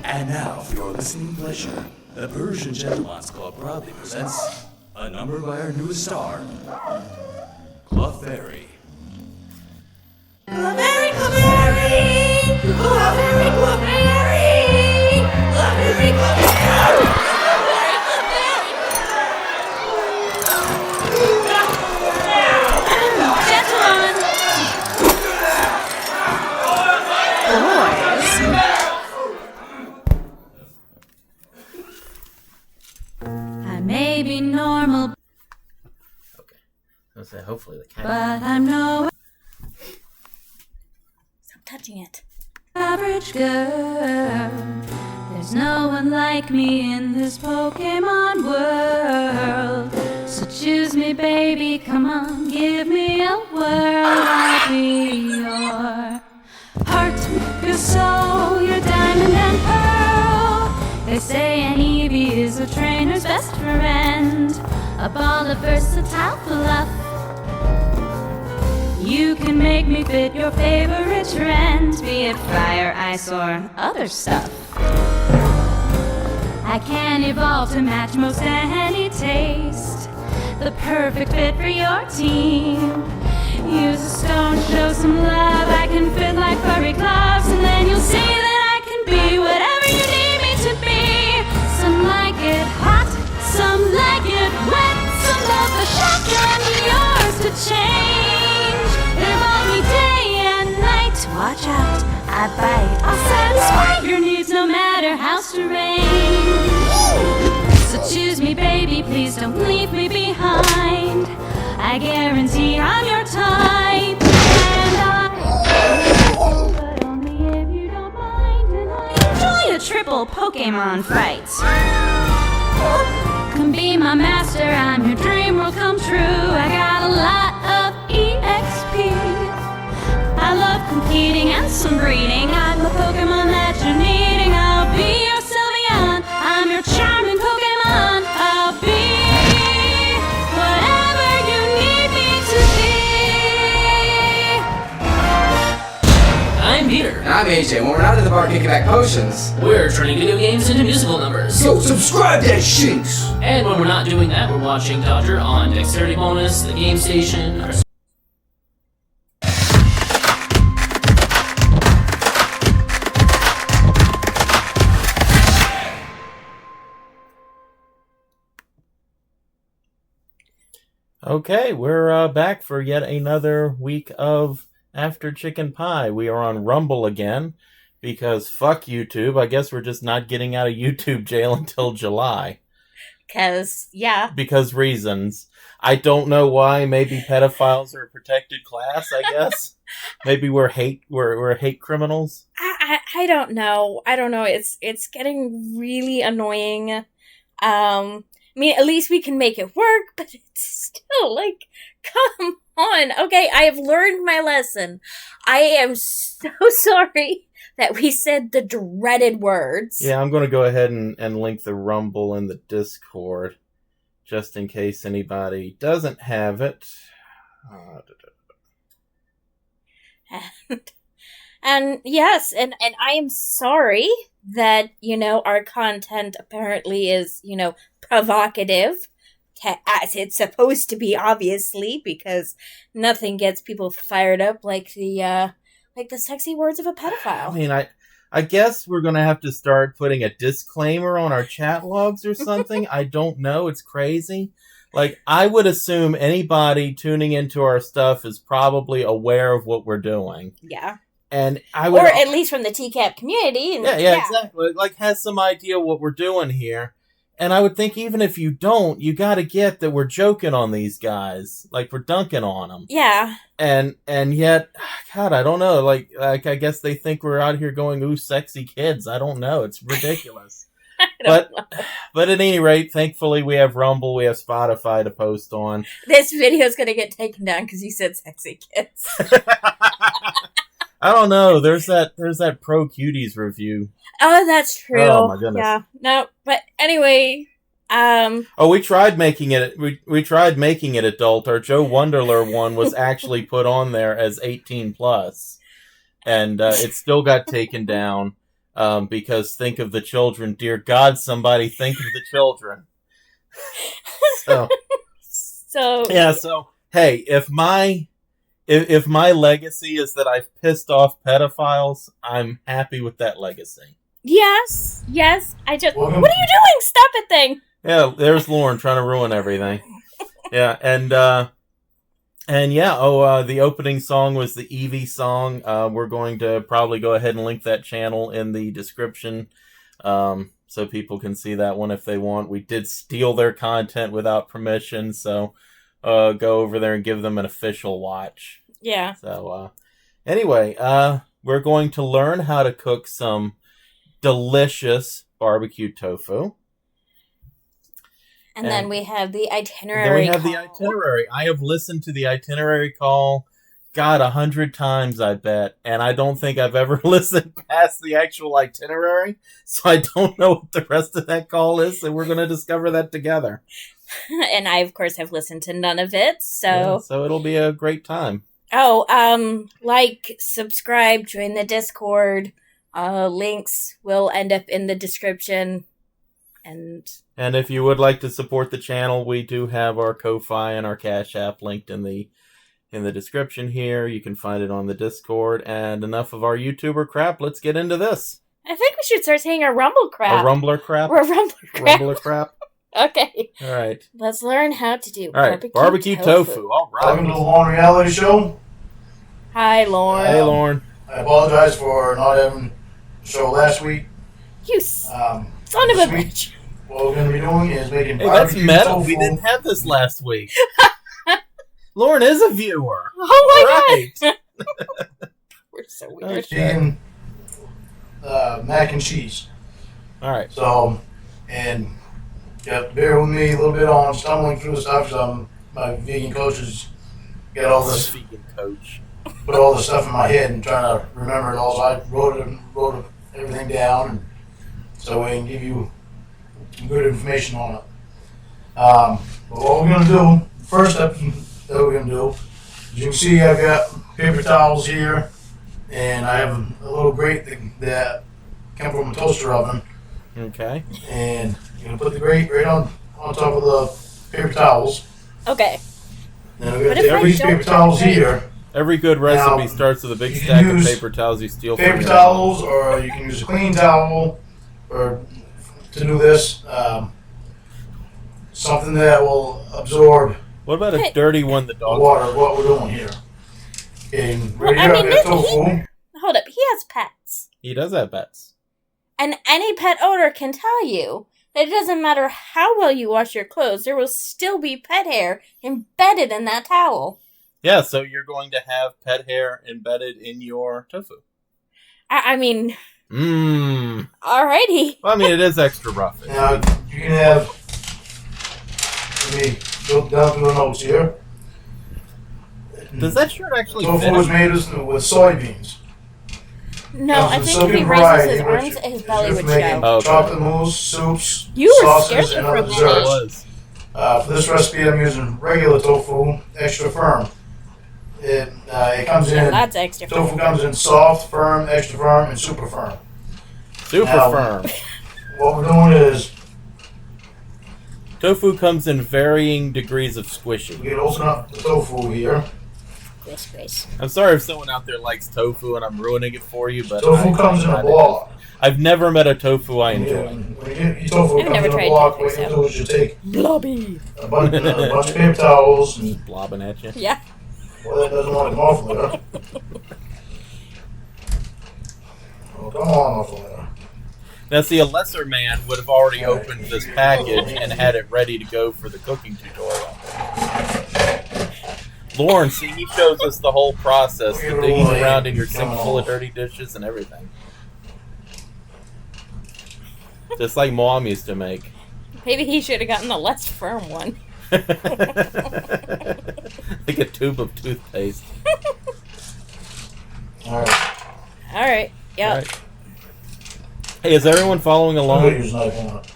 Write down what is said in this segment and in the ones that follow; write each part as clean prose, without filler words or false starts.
And now, for your listening pleasure, the Persian Gentleman's Club proudly presents a number by our newest star, Clefairy. Clefairy, Clefairy! Clefairy, Clefairy! Clefairy, Clefairy! Gentlemen! Boys! I may be normal, Okay. I'll say hopefully the cat. but I'm no touching it. Average girl. There's no one like me in this Pokemon world. So choose me, baby, come on, give me a whirl. I'll be your heart, your soul, your diamond and pearl. They say an Eevee is a trainer's best friend, a ball of versatile fluff. You can make me fit your favorite trend, be it fire, ice, or other stuff. I can evolve to match most any taste, the perfect fit for your team. Use a stone, show some love, I can fit like furry gloves, and then you'll see that I can be whatever you need me to be. Some like it hot, some like it wet, some love the shock and yours to change. Evolve me day and night, watch out, I bite. I'll satisfy your needs no matter how strange. So choose me, baby, please don't leave me behind. I guarantee I'm your type, and but only if you don't mind. And I enjoy a triple Pokemon fight. Come be my master, I'm your dream will come true. I got a lot of EXP. I love competing and some breeding. I'm the Pokemon that you're needing. I'll be your Sylveon, I'm your charming Pokemon. I'll be whatever you need me to be. I'm Peter. And I'm AJ. When we're not at the bar kicking back potions, We're turning video games into musical numbers. yo, subscribe that shit! And when we're not doing that, we're watching Dodger on Dexterity Bonus, the Game Station, our Okay, we're back for yet another week of After Chicken Pie. We are on Rumble again, because fuck YouTube. I guess we're just not getting out of YouTube jail until July. Because reasons. I don't know why. Maybe pedophiles are a protected class, I guess. Maybe we're hate criminals. I don't know. It's getting really annoying. I mean, at least we can make it work, but it's still like, come on. Okay, I have learned my lesson. I am so sorry that we said the dreaded words. Yeah, I'm going to go ahead and link the Rumble in the Discord, just in case anybody doesn't have it. And yes, and I am sorry that, our content apparently is, provocative, as it's supposed to be, obviously, because nothing gets people fired up like the sexy words of a pedophile. I mean, I guess we're going to have to start putting a disclaimer on our chat logs or something. I don't know. It's crazy. Like, I would assume anybody tuning into our stuff is probably aware of what we're doing. Yeah. And I would, or at least from the TCAP community. And, yeah, exactly. Like, has some idea what we're doing here. And I would think even if you don't, you got to get that we're joking on these guys. Like, we're dunking on them. Yeah. And yet, God, I don't know. Like I guess they think we're out here going, ooh, sexy kids. I don't know. It's ridiculous. But at any rate, thankfully we have Rumble, we have Spotify to post on. This video's going to get taken down because you said sexy kids. I don't know. There's that Pro Cuties review. Oh, that's true. Oh my goodness. Yeah. No, but anyway, Oh, we tried making it. We tried making it adult. Our Joe Wonderler one was actually put on there as 18 plus, and it still got taken down. because think of the children. Dear God, somebody think of the children. So, hey, if my legacy is that I've pissed off pedophiles, I'm happy with that legacy. Yes. What are you doing? Stop it, thing. Yeah, there's Lauren trying to ruin everything. Yeah, and the opening song was the Eevee song. We're going to probably go ahead and link that channel in the description, so people can see that one if they want. We did steal their content without permission, so go over there and give them an official watch. Yeah. So, anyway, we're going to learn how to cook some delicious barbecue tofu. And then we have the itinerary itinerary. I have listened to the itinerary call, God, 100 times, I bet. And I don't think I've ever listened past the actual itinerary. So I don't know what the rest of that call is. So we're going to discover that together. And I, of course, have listened to none of it. So it'll be a great time. Oh, subscribe, join the Discord. Links will end up in the description. And if you would like to support the channel, we do have our Ko-Fi and our Cash App linked in the description here. You can find it on the Discord. And enough of our YouTuber crap. Let's get into this. I think we should start saying a Rumble crap. A Rumbler crap? Or a Rumbler crap. Rumbler crap? Okay. All right. Let's learn how to do barbecue tofu. All right. Welcome to the Lauren Reality Show. Hi, Lauren. Hey, Lauren. I apologize for not having a show last week. You son of a bitch. What we're going to be doing is making That's barbecue metal. tofu. We didn't have this last week. Lauren is a viewer. Oh my God. We're so weird. Vegan mac and cheese. All right. So, and bear with me a little bit on stumbling through the stuff because my vegan coach has got all this, Vegan coach. put all this stuff in my head and trying to remember it all. So I wrote everything down, and so we can give you some good information on it. But what we're going to do, first step that we're going to do, as you can see, I've got paper towels here, and I have a little grate that came from a toaster oven. Okay. And you're going to put the grate right on top of the paper towels. Okay. Then we're going to take these paper towels here. Every good recipe starts with a big stack of paper towels you steal from paper your towels, or you can use a clean towel, or to do this, something that will absorb What about a dirty one the the dog? water. What we're doing here. And right here, I've got tofu. Hold up. He has pets. He does have pets. And any pet owner can tell you that it doesn't matter how well you wash your clothes, there will still be pet hair embedded in that towel. Yeah, so you're going to have pet hair embedded in your tofu. I mean... Mmm. Alrighty. Well, I mean, it is extra rough. Now, you can have, let me go down through the notes here. Does that shirt actually Tofu fit? is made with soybeans. No, I think if he raises his arms, his belly would show. Okay. Chocolate mousse, soups, You were sauces, scared and for other a It minute. desserts. was. For this recipe, I'm using regular tofu, extra firm. It comes Yeah, in, that's extra. tofu comes in soft, firm, extra firm, and super firm. Super Now- firm. What we're doing is, Tofu comes in varying degrees of squishy. we can open up the tofu here. Squish. I'm sorry if someone out there likes tofu and I'm ruining it for you, but Tofu comes in a block. I've never met a tofu I enjoy. When you get your tofu, I've it comes never in a tried block. tofu, What you so. do is you take Blobby. a bunch of paper towels, and Just blobbing at you. Yeah. well, that doesn't want to come off there. Oh, come on off there. Now, see, a lesser man would have already opened this package and had it ready to go for the cooking tutorial. Lauren, see, he shows us the whole process, the digging around in your sink full of dirty dishes and everything. Just like Mom used to make. Maybe he should have gotten the less firm one. Like a tube of toothpaste. Alright. Alright. Yep. All right. Hey, is everyone following I'm going to along? use a knife on it.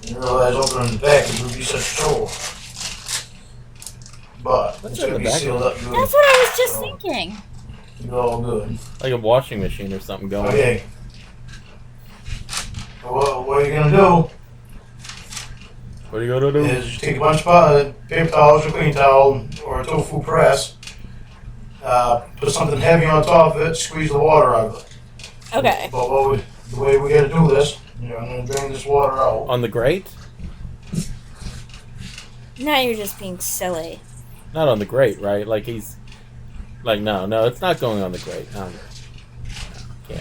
You realize opening the package would be such a chore. but What's it's in gonna the be back of sealed it? up good. That's what I was just thinking. It's all good. Like a washing machine or something going. Okay. Well, what you're gonna do What are you gonna do? is you take a bunch of paper towels or clean towel or a tofu press, put something heavy on top of it, squeeze the water out of it. Okay. But the way we gotta do this, I'm gonna drain this water out. On the grate? Now you're just being silly. Not on the grate, right? Like he's like no, it's not going on the grate. No.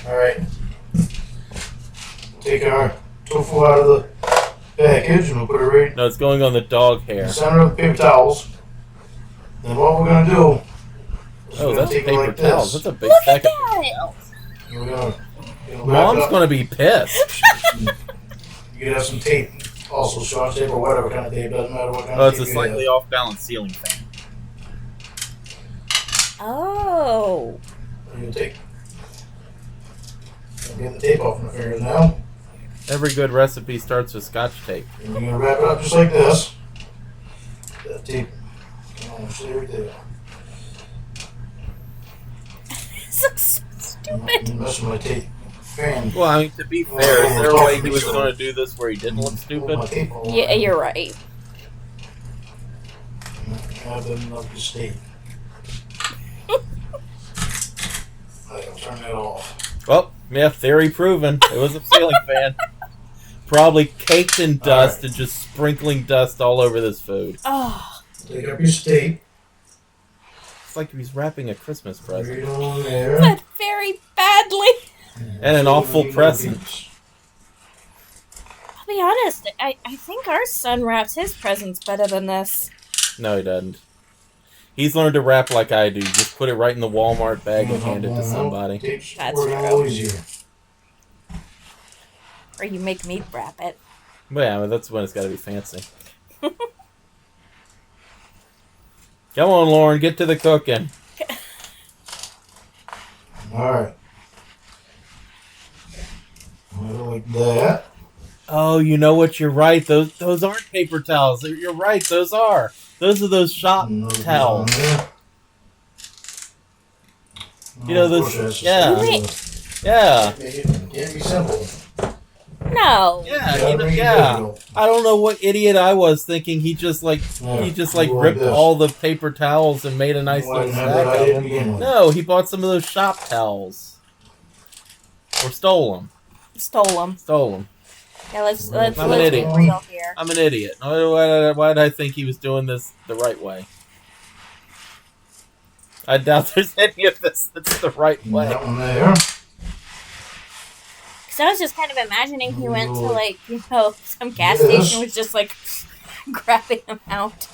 Alright. Take our tofu out of the package and we'll put it right No, it's going on the dog in hair. the center of the paper towels. Then what we're gonna do is Oh, we're gonna that's take it paper like towels. this. That's a big Look stack at of that! And we're gonna wrap it Mom's up. gonna be pissed. You could have some tape, also scotch tape or whatever kind of tape, doesn't matter what kind Oh, of it's a tape slightly you off balance ceiling fan. Oh. have. You take. Get the tape off my fingers now. Every good recipe starts with scotch tape. And you're gonna wrap it up just like this. That tape. Come on, stay right there. This looks so stupid. I'm messing with my tape. Fan. Well, I mean, to be fair, is there a way he was going to do this where he didn't look Pull stupid? my tape all Yeah, around. you're right. I've done enough to stay. I'll turn that off. Well, yeah, theory proven. It was a ceiling fan. Probably caked in dust Alright. and just sprinkling dust all over this food. Oh. Take up your tape. It's like he's wrapping a Christmas present. Right on there. But very badly. And an awful present. I'll be honest, I think our son wraps his presents better than this. No, he doesn't. He's learned to wrap like I do. Just put it right in the Walmart bag and hand it to somebody. Tape's That's working true. all easier. Or you make me wrap it. But yeah, that's when it's got to be fancy. Come on, Lauren, get to the cooking. Alright. Like that. Oh, you know what? You're right. Those aren't paper towels. You're right. Those are. Those are those shop Another piece towels. on there. You know, Of those- course, that's yeah. just- Yeah. It can't be simple. No. Yeah. You gotta make it Yeah. difficult. I don't know what idiot I was thinking. He just Yeah, go like ripped this. all the paper towels and made a nice Why little didn't have stack that of idea to them. begin with? No, he bought some of those shop towels. Or stole them. Stole them. Stole them. Yeah, let's I'm an be idiot. real here. I'm an idiot. Why did I think he was doing this the right way? I doubt there's any of this that's the right way. That one there. Because I was just kind of imagining he went to, like, some gas Yes. station was just, like, grabbing them out.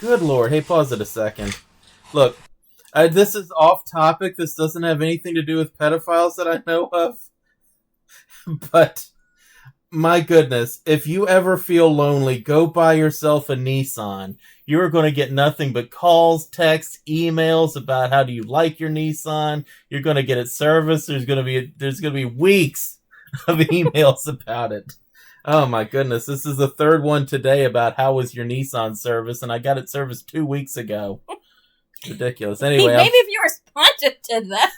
Good lord. Hey, pause it a second. Look, this is off topic. This doesn't have anything to do with pedophiles that I know of. But, my goodness, if you ever feel lonely, go buy yourself a Nissan. You are going to get nothing but calls, texts, emails about how do you like your Nissan. You're going to get it serviced. There's going to be weeks of emails about it. Oh my goodness, this is the third one today about how was your Nissan service, and I got it serviced 2 weeks ago. Ridiculous. Anyway, Maybe if you responded to that.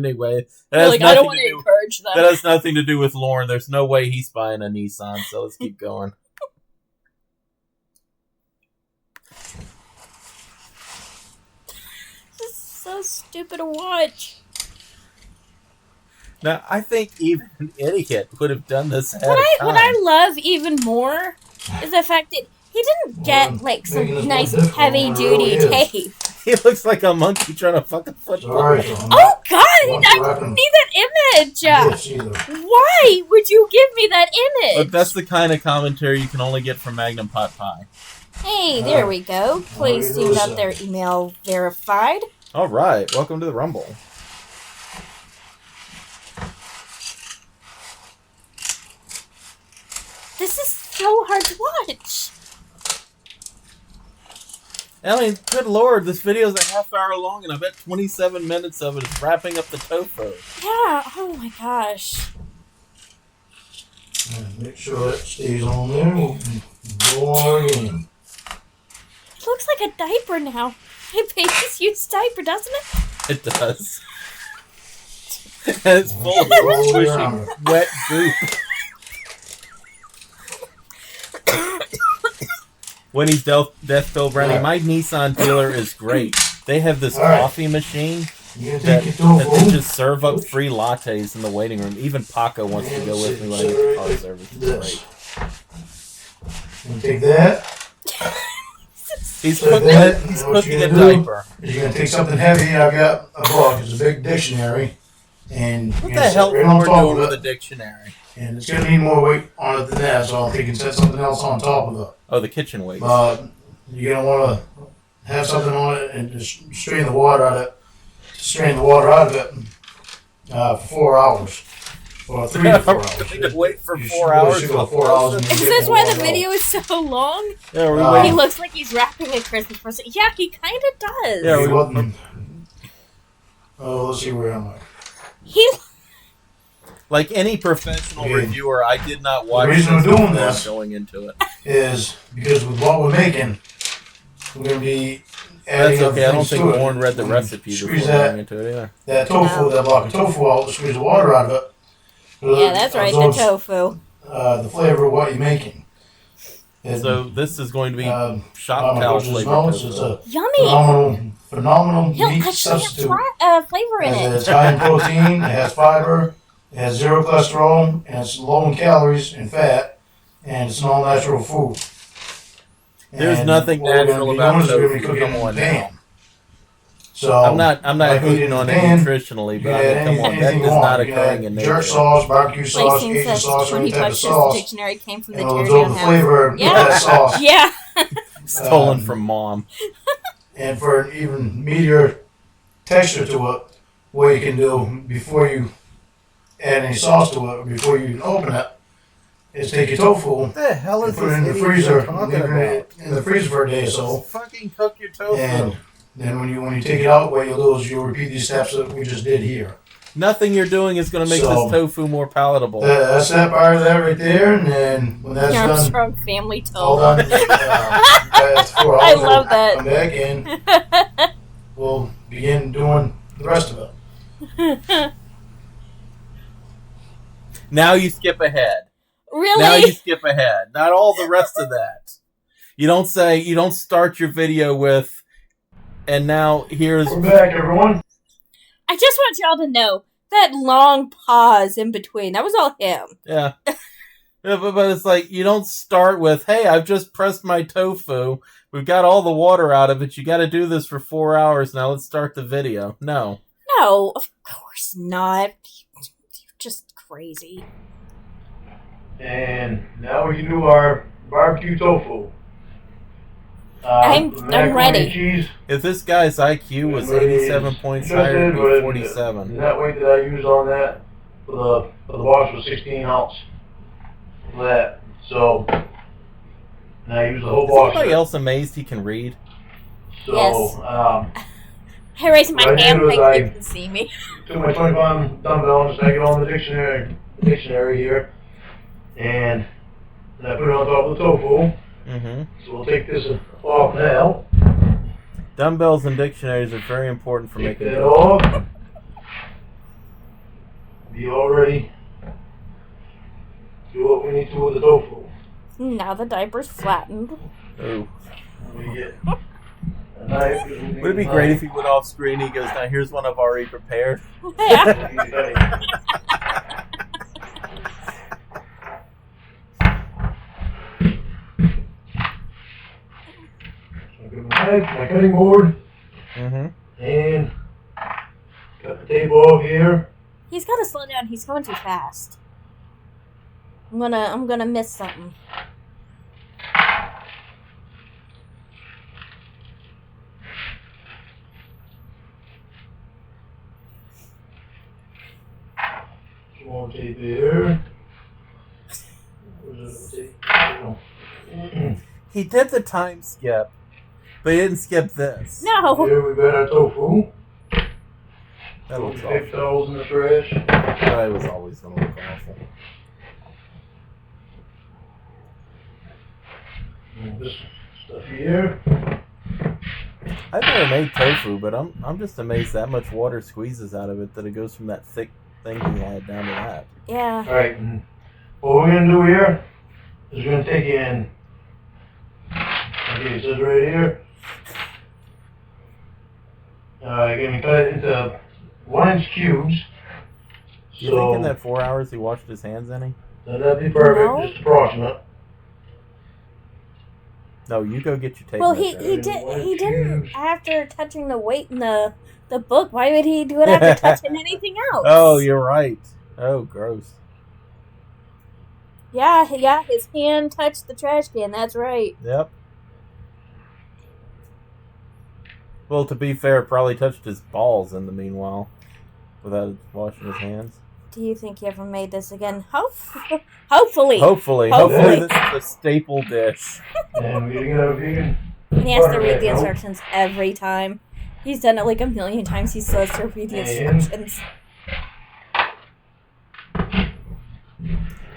anyway, You're like, I don't want to encourage them. that has nothing to do with Lauren. There's no way he's buying a Nissan, so let's keep going. This is so stupid to watch. Now, I think even an idiot would have done this ahead What of time. I love even more is the fact that he didn't get, Well, like, making some this nice more difficult than it heavy-duty really is. tape. He looks like a monkey trying to fuck a football. Sorry, Tom. Oh, God! What's I happening? need that image! Yes, either. Why would you give me that image? Look, that's the kind of commentary you can only get from Magnum Pot Pie. Hey, there we go. Please do got their email verified. All right, welcome to the Rumble. This is so hard to watch. I mean, good lord, this video's a half hour long, and I bet 27 minutes of it is wrapping up the tofu. Yeah, oh my gosh. And make sure that stays on there. We'll go on again. It looks like a diaper now. My baby's used diaper, doesn't it? It does. And it's full of squishy, wet goop. When he's death filled brownie, my Nissan dealer is great. They have this coffee machine that they just serve up free lattes in the waiting room. Even Paco wants to go with me when I get to car service. It's great. You take that. He's cooking a diaper. You're gonna take something heavy. I've got a book. It's a big dictionary, and What the hell right are on we top doing of with a it. dictionary? And it's gonna need more weight on it than that, so I'll think you can set something else on top of it. Oh, the kitchen weights. You're gonna want to have something on it and just strain the water out of it. Strain the water out of it for 4 hours. Or 3 to 4 hours. Going to wait for You 4 should hours. go 4 hours and Is get this more why the water video out. is so long? Yeah, we're He He waiting. looks like he's wrapping a Christmas present. Yeah, he kind of does. Yeah, He we- wasn't- Oh, let's see where am I? He Like any professional Yeah. reviewer, I did not watch reason we're this doing before this- going into it. Is because with what we're making, we're gonna be adding That's okay. I other don't things think to it. Warren read the We recipe before squeeze going into it either. that tofu, that block of tofu out, squeeze the water out of it. Yeah, that's right, the Absorbs, tofu. the flavor of what you're making. And, So this is going to be shot oh and my towel gosh, it flavored smells. It's tofu. a Yummy. phenomenal He'll meat actually have substitute. flavor in It's it. high in protein, it has fiber, it has 0 cholesterol, and it's low in calories and fat, and it's an all-natural food. There's And nothing what we're natural gonna be about doing is we're gonna tofu. be cooking Come in on the pan. now. So I'm not like we did hating in on the it pan, nutritionally, you but can I mean, add come on, that anything is you want. not You can occurring add in jerk nature. sauce, barbecue sauce, Placing Asian says sauce, or when any he type of touched this, the sauce. dictionary came from the And it'll Teardrop absorb the House. flavor of Yeah. that sauce. Yeah. Stolen from mom. And for an even meatier texture to it, what you can do before you add any sauce to it, or before you even open it, is take your tofu What the hell and is put it this in the idiot freezer, talking leave about? it in the freezer for a day or so. Fucking cook your tofu. And then when you take it out, what you'll do is you'll repeat these steps that we just did here. Nothing you're doing is going to make So- this tofu more palatable. That's that part of that right there, and then when that's done, Armstrong family all toad. done. That's 4 I hours. love that. Come back in. We'll begin doing the rest of it. Now you skip ahead. Really? Now you skip ahead. Not all the rest of that. You don't start your video with, and now here's. We're back, everyone. I just want y'all to know that long pause in between. That was all him. Yeah. Yeah, but it's like, you don't start with, hey, I've just pressed my tofu. We've got all the water out of it. You got to do this for 4 hours. Now let's start the video. No. No, of course not. You're just crazy. And now we can do our barbecue tofu. I'm macaroni ready. and cheese. If this guy's IQ was 87 points higher, it'd be 47. That weight that I used on that for the box was 16 ounce. For that. So, and I used the whole Is box. anybody else amazed he can read? So, Yes. I raised my What I hand did was so I- you can see me. took my 20-pound dumbbell and stuck it on the dictionary here, and I put it on top of the tofu. Mm-hmm. So we'll take this off now. Dumbbells and dictionaries are very important for Take making that tofu. off. Be all ready. Do what we need to with the tofu. Now the diaper's flattened. Ooh. We get a knife. Would it be great if he went off screen? He goes, now here's one I've already prepared. Yeah. My cutting board Mm-hmm. and cut the tape off here. He's gotta slow down. He's going too fast. I'm gonna miss something. More tape here. Where's the tape? He did the time skip, but he didn't skip this. No. Here we've got our tofu. That looks Paper awful. towels in the trash. That was always going to look awful. And this stuff here. I've never made tofu, but I'm just amazed that much water squeezes out of it that it goes from that thick thing he had down to that. Yeah. Alright, and what we're going to do here is we're going to take in, okay, it says right here, going to cut it into 1-inch cubes. Do you think in that 4 hours he washed his hands any? That'd be perfect, No. just approximate. No, you go get your tape Well, measure. he didn't after touching the weight in the book. Why would he do it after touching anything else? Oh, you're right. Oh, gross. Yeah, his hand touched the trash can, that's right. Yep. Well, to be fair, probably touched his balls in the meanwhile without washing his hands. Do you think he ever made this again? Hopefully. Hopefully Hopefully. this is a staple dish. And we're going to have vegan. And he has to butter read the right now. instructions every time. He's done it like a million times. He still has to read the And- instructions.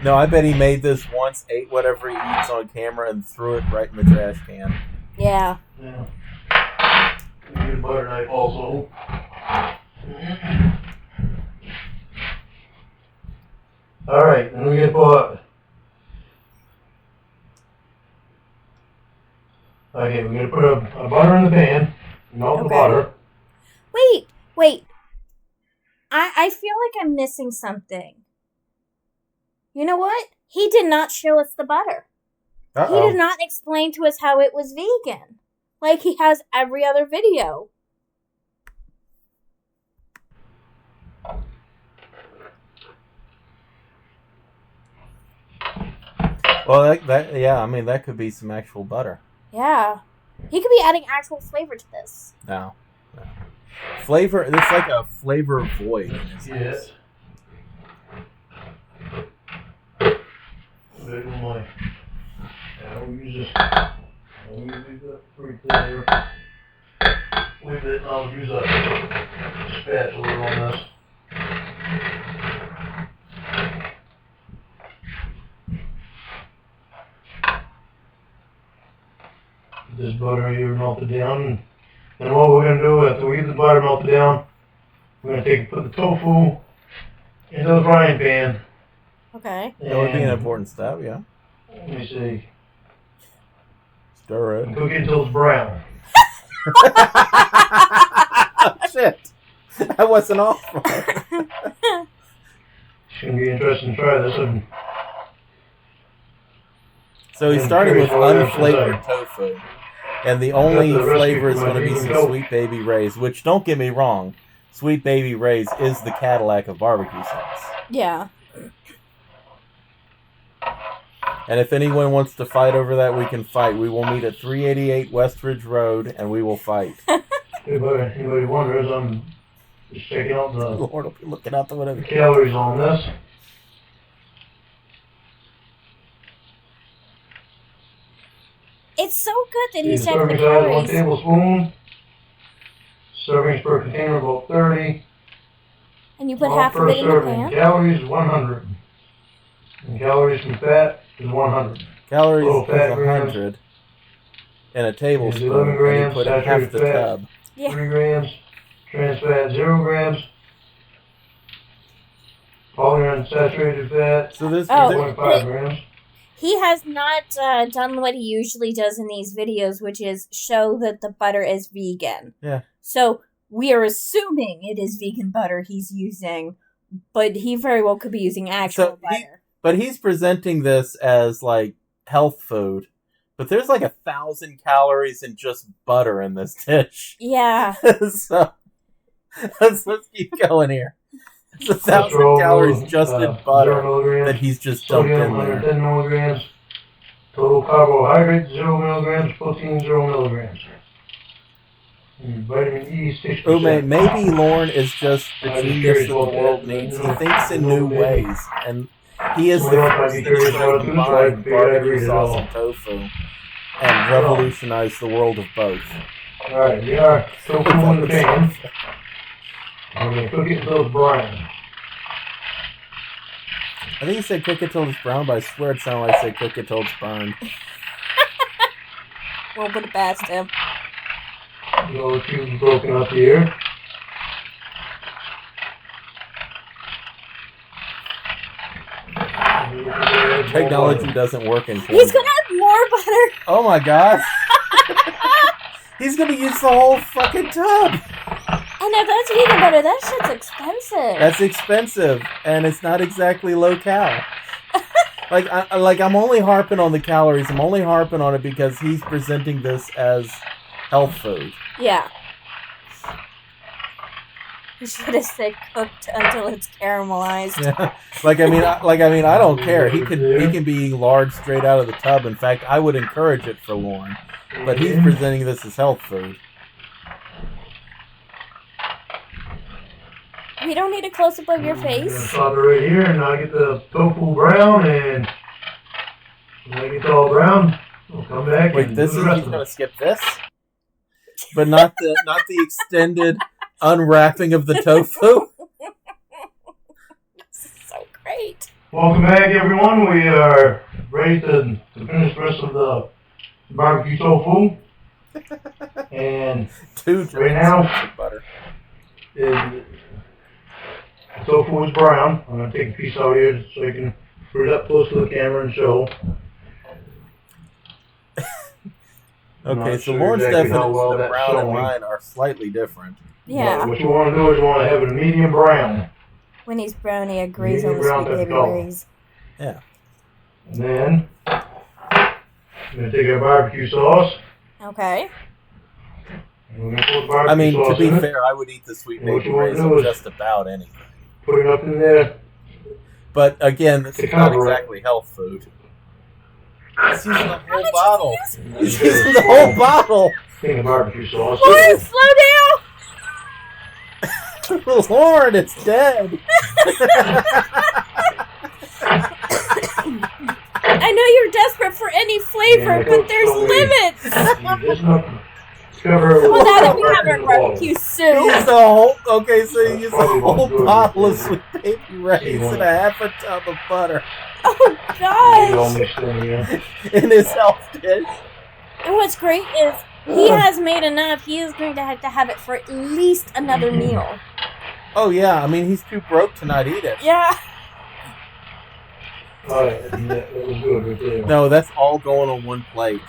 No, I bet he made this once, ate whatever he eats on camera, and threw it right in the trash can. Yeah. Yeah. We need a butter knife also. Alright, and we get put. Okay, we're gonna put a butter in the pan, melt the Okay. butter. Wait. I feel like I'm missing something. You know what? He did not show us the butter. He Uh-oh. did not explain to us how it was vegan. Like he has every other video. Well, yeah, I mean, that could be some actual butter. Yeah. He could be adding actual flavor to this. No. Flavor, it's like a flavor void in his Yes. house. Big one. Yeah, we'll use this. We'll use that pretty thin here. Leave it, and I'll use a spatula on this. Get this butter here melted down. And what we're going to do after we get the butter melted down, we're going to put the tofu into the frying pan. Okay. That would be an and- important step, yeah. Let me see. Stir And it. cook it until it's brown. Shit. I wasn't off. It's going to be interesting to try this. And So he's I'm starting with curious what it unflavored has tofu. And the only That's the recipe flavor is for going to be vegan some tofu. Sweet Baby Ray's, which, don't get me wrong, Sweet Baby Ray's is the Cadillac of barbecue sauce. Yeah. And if anyone wants to fight over that, we can fight. We will meet at 388 Westridge Road, and we will fight. anybody wonders, I'm just checking out the Lord will be looking out the window. calories on this. It's so good that he's The checking the serving size 1 calories. tablespoon. Servings per container about 30. And you put All half of per it in the serving. pan? Calories 100. And calories from fat is 100. Calories Oh, is fat grams. 100 in a tablespoon, 11 and you grams put in half saturated the fat. tub. Yeah. 3 grams. Trans fat 0 grams. Polyunsaturated fat So this, Oh. 0.5 grams. He has not done what he usually does in these videos, which is show that the butter is vegan. Yeah. So we are assuming it is vegan butter he's using, but he very well could be using actual So butter. but he's presenting this as like health food. But there's like 1,000 calories in just butter in this dish. Yeah. So let's keep going here. It's 1,000 Cholesterol, calories just in 0 butter milligrams. that he's just dumped Sodium, in there. 110 milligrams. Total carbohydrates, 0 milligrams. Protein, 0 milligrams. And vitamin E, 6%. Oh man, maybe Lorne is just the I'm just genius curious that the about world that. needs. He thinks in new ways, and he is the Someone else might first be that curious tried about to it too, so I combine figured I'd read barbecue it sauce all. and tofu and revolutionize the world of both. Alright, we are tofu in the pan. I'm going to cook it until it's brown. I think he said cook it till it's brown, but I swear it sounded like he said cook it till it's burned. We'll put it past him. The cube's broken up here. Technology doesn't work in He's Kansas. gonna have more butter. Oh my god. He's gonna use the whole fucking tub. I know, that's vegan butter. That shit's expensive. That's expensive, and it's not exactly low cal. I'm only harping on the calories. I'm only harping on it because he's presenting this as health food. Yeah. You should have said cooked until it's caramelized. Yeah. I don't care. He can be eating large straight out of the tub. In fact, I would encourage it for Lauren. But he's presenting this as health food. We don't need a close up of your I'm face. gonna stop it right here, and I get the tofu brown, and when I get it all brown, we'll come back. Wait, and this do is the he's rest of gonna it. skip this, but not the extended unwrapping of the tofu. This is so great. Welcome back, everyone. We are ready to finish the rest of the barbecue tofu, and 2 right now, of butter. the tofu is brown. I'm gonna take a piece out here so you can put it up close to the camera and show. I'm Okay, not so sure Lauren's exactly how definitions well of that's brown and showing. mine are slightly different. Yeah. But what you want to do is you want to have it a medium brown. When he's brownie, agrees on the Brown sweet baby color. berries. Yeah. And then I'm gonna take our barbecue sauce. Okay. And we're gonna put barbecue I mean, to sauce be in it. fair, I would eat the sweet What baby you wanna berries do on is- just about anything. Put it up in there. But again, this To is not cover it. exactly health food. He's using the whole much bottle. is He's using the whole bottle. Thing of barbecue sauce. Lauren, slow down! Lauren, it's dead. I know you're desperate for any flavor, Yeah, but there's so limits! Just enough to cover it with Well, now that we have our barbecue sauce. barbecue He soup. used the whole. Okay, so he used a Probably won't whole do it bottle of before. sweet baby rays and a half a tub of butter Oh, Get it all gosh! mixed in here. in his health dish. And what's great is he has made enough. He is going to have it for at least another meal. Oh yeah, I mean he's too broke to not eat it. Yeah. Alright, that was good right there. No, that's all going on one plate.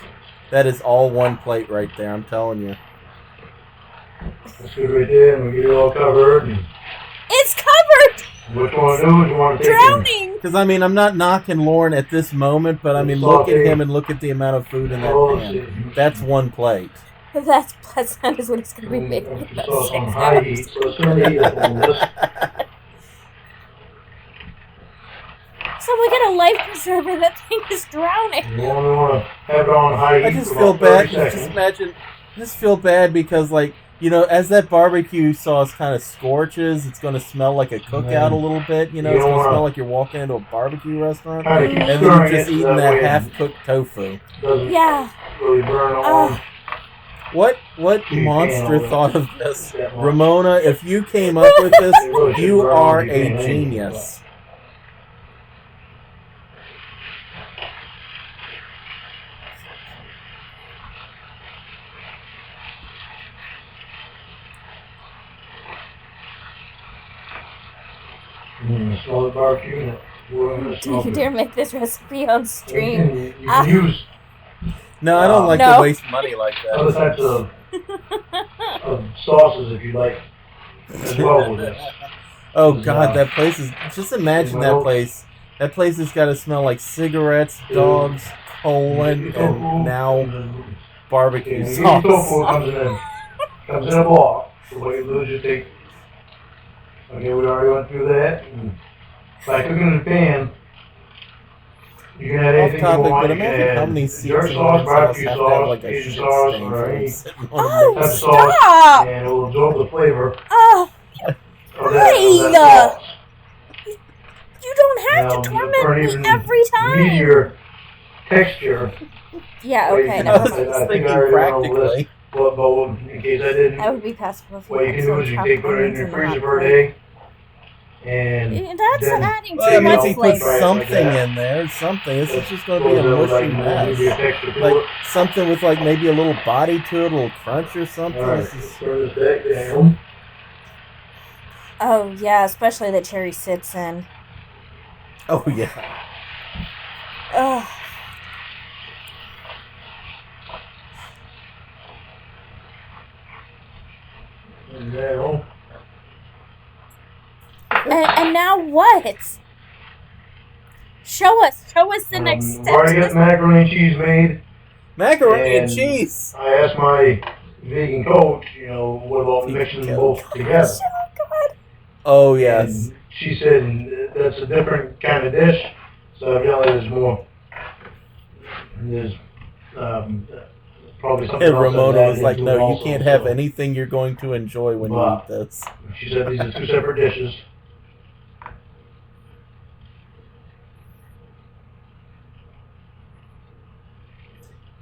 That is all one plate right there. I'm telling you. That's good right there, and we get it all covered. And It's covered! what you want to do is you want to take it. Drowning! Because I mean, I'm not knocking Lauren at this moment, but I mean, look at him and look at the amount of food in that pan. That's one plate. That's that is what it's going to be And making put in the about sauce on 6 high hours. heat, so it's going to heat up a little bit. So we got a life preserver. That thing is drowning. You only want to have it on high heat I just for feel about 30 bad. seconds. Just imagine. I just feel bad because, like, you know, as that barbecue sauce kind of scorches, it's going to smell like a cookout a little bit. You know, You it's don't going to wanna- smell like you're walking into a barbecue restaurant, Try to keep and then stirring you're just it eating that that way it half-cooked tofu. doesn't Yeah. really burn Oh. on. What You monster can't thought of this, that much. Ramona? If you came up with this, It really should you burn are on. You a can't hang it. genius. Smell the barbecue in it. We're gonna Do smoke you it. dare make this recipe on You stream? can, you can use No, I don't like No. to waste money like other that. types of sauces if you like as well with this. Oh God, that place is. Just imagine that place. That place has got to smell like cigarettes, dogs, colon, and now barbecue Okay, sauce. tofu comes in a block. So what you do is you take. Okay, we already went through that. And by cooking in the pan, you can add Off anything you topic, want. but You can imagine how add many jerk seeds sauce, in barbecue have to have sauce, like a Asian shit sauce, stain or from any sitting on Oh, the type of sauce, stop! and it will absorb the flavor Oh, of that Wait, sauce. you don't have Now, to for torment even me every time. meatier texture. Yeah, Well, you okay, can- I never was mind. I just think thinking I already went over practically. But in case I didn't, That would be possible. what you can do is you take put it in your freezer for a day, And That's then adding Well, I too mean, if much he puts flavor. something in there, something. This is just going to be a mushy mess. Like something with like maybe a little body to it, a little crunch or something. Alright, This is... turn this back down. Oh yeah, especially the cherry sits in. Oh yeah. Ugh. And now, And now what? Show us the next I've step. already To got this. macaroni and cheese made. Macaroni and And cheese. I asked my vegan coach, what about mixing them both together? Oh God. Oh yes. And she said that's a different kind of dish. So evidently there's probably something And else. Ramona that's was like, added into it "No, you also, can't have so- anything you're going to enjoy when you Wow. eat this." She said these are two separate dishes.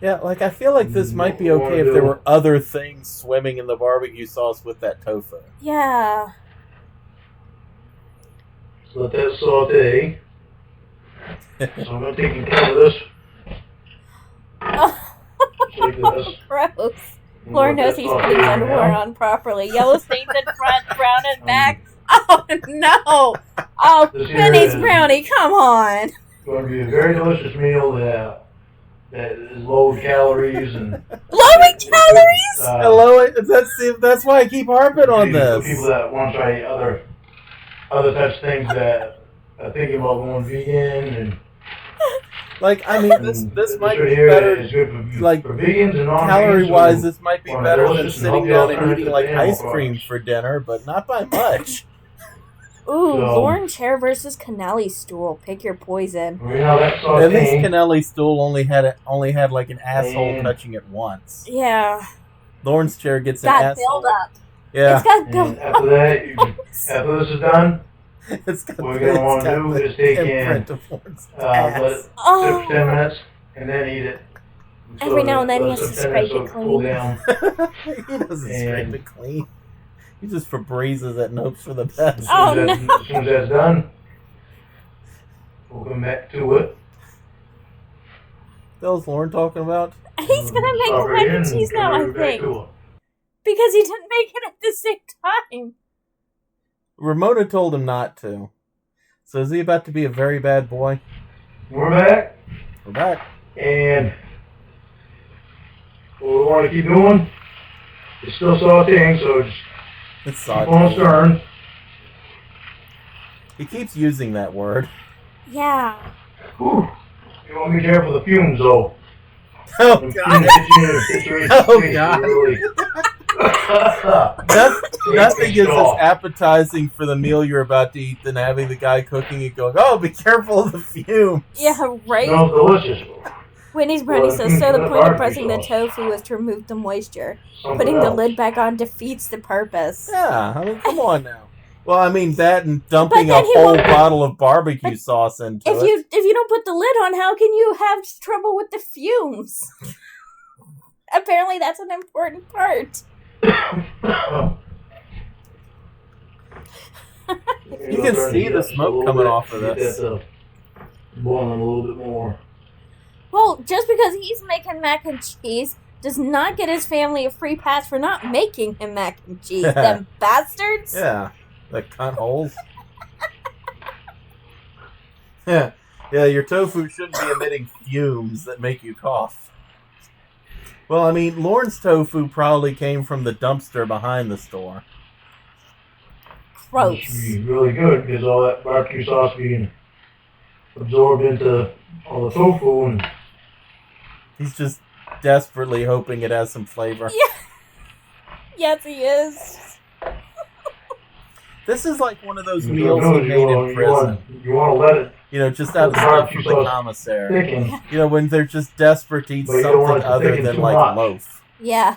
Yeah, like I feel like this might be okay if there were other things swimming in the barbecue sauce with that tofu. Yeah. So let that saute. So I'm going to take control of this. Oh, Like this. gross. And Lauren let knows that he's saute putting his right underwear now. on properly. Yellow stains in front, brown in back. Oh no! Oh, This here Benny's is- brownie, come on! Going to be a very delicious meal that is low calories and Low in calories? Hello, that's why I keep harping on for this. people that want to try other types of things that are thinking about going vegan and Like, I mean, this might right be here better. is good for, like, for vegans and non-vegans. Calorie-wise, who this might be want better than delicious and sitting healthy down and alternatives eating to like animal ice cream products. for dinner, but not by much. Ooh, So- Lauren chair versus Canelli stool. Pick your poison. Right now that's At least sauteing. Canelli's stool only had like an asshole And- touching it once. Yeah. Lauren's chair gets an Got asshole. build up. Yeah, It's got build And after that, after this is done, it's got, what we're gonna want to do is take in, imprint of Lauren's let it ass. sit Oh. for 10 minutes and then eat it. Every now and then he let has it to sit 10 minutes scrape it so cool clean. down. He doesn't And- scrape it clean. He just Febrezes it and hopes for the best. Oh, As soon as that's done, we'll come back to it. What was Lauren talking about? He's gonna make Stop the right mac and in cheese come now, I right back think. to it. Because he didn't make it at the same time. Ramona told him not to. So is he about to be a very bad boy? We're back, We're back. and what we want to keep doing is still sauteing, so just It's keep on sauteing. stirring. He keeps using that word. Yeah. Whew. You want to be careful of the fumes, though. Oh The god. fumes hit you in the Oh, face, God. really. Nothing is as Stop. appetizing for the meal you're about to eat than having the guy cooking it going, "Oh, be careful of the fumes." Yeah, right? Smells delicious. Whitney's brownie Well, says, so the that point of barbecue pressing the sauce. tofu is to remove the moisture. Something Putting the else. lid back on defeats the purpose. Yeah, I mean, come on now. Well, I mean that and dumping But a then he whole won't- bottle of barbecue sauce into If you don't put the lid on, how can you have trouble with the fumes? Apparently that's an important part. You can see the smoke coming off of this. Boiling a little bit more. Well, just because he's making mac and cheese does not get his family a free pass for not making him mac and cheese. Them bastards. Yeah, the cunt holes. Yeah, your tofu shouldn't be emitting fumes that make you cough. Well, I mean, Lauren's tofu probably came from the dumpster behind the store. Gross. It's really good because all that barbecue sauce being absorbed into all the tofu and He's just desperately hoping it has some flavor. Yes, he is. This is like one of those you meals know, he made in prison. You want to let it You know, just out of stuff from the commissary. thicken. You know, when they're just desperate to eat But you don't want something it to other thicken than too like much. loaf. Yeah.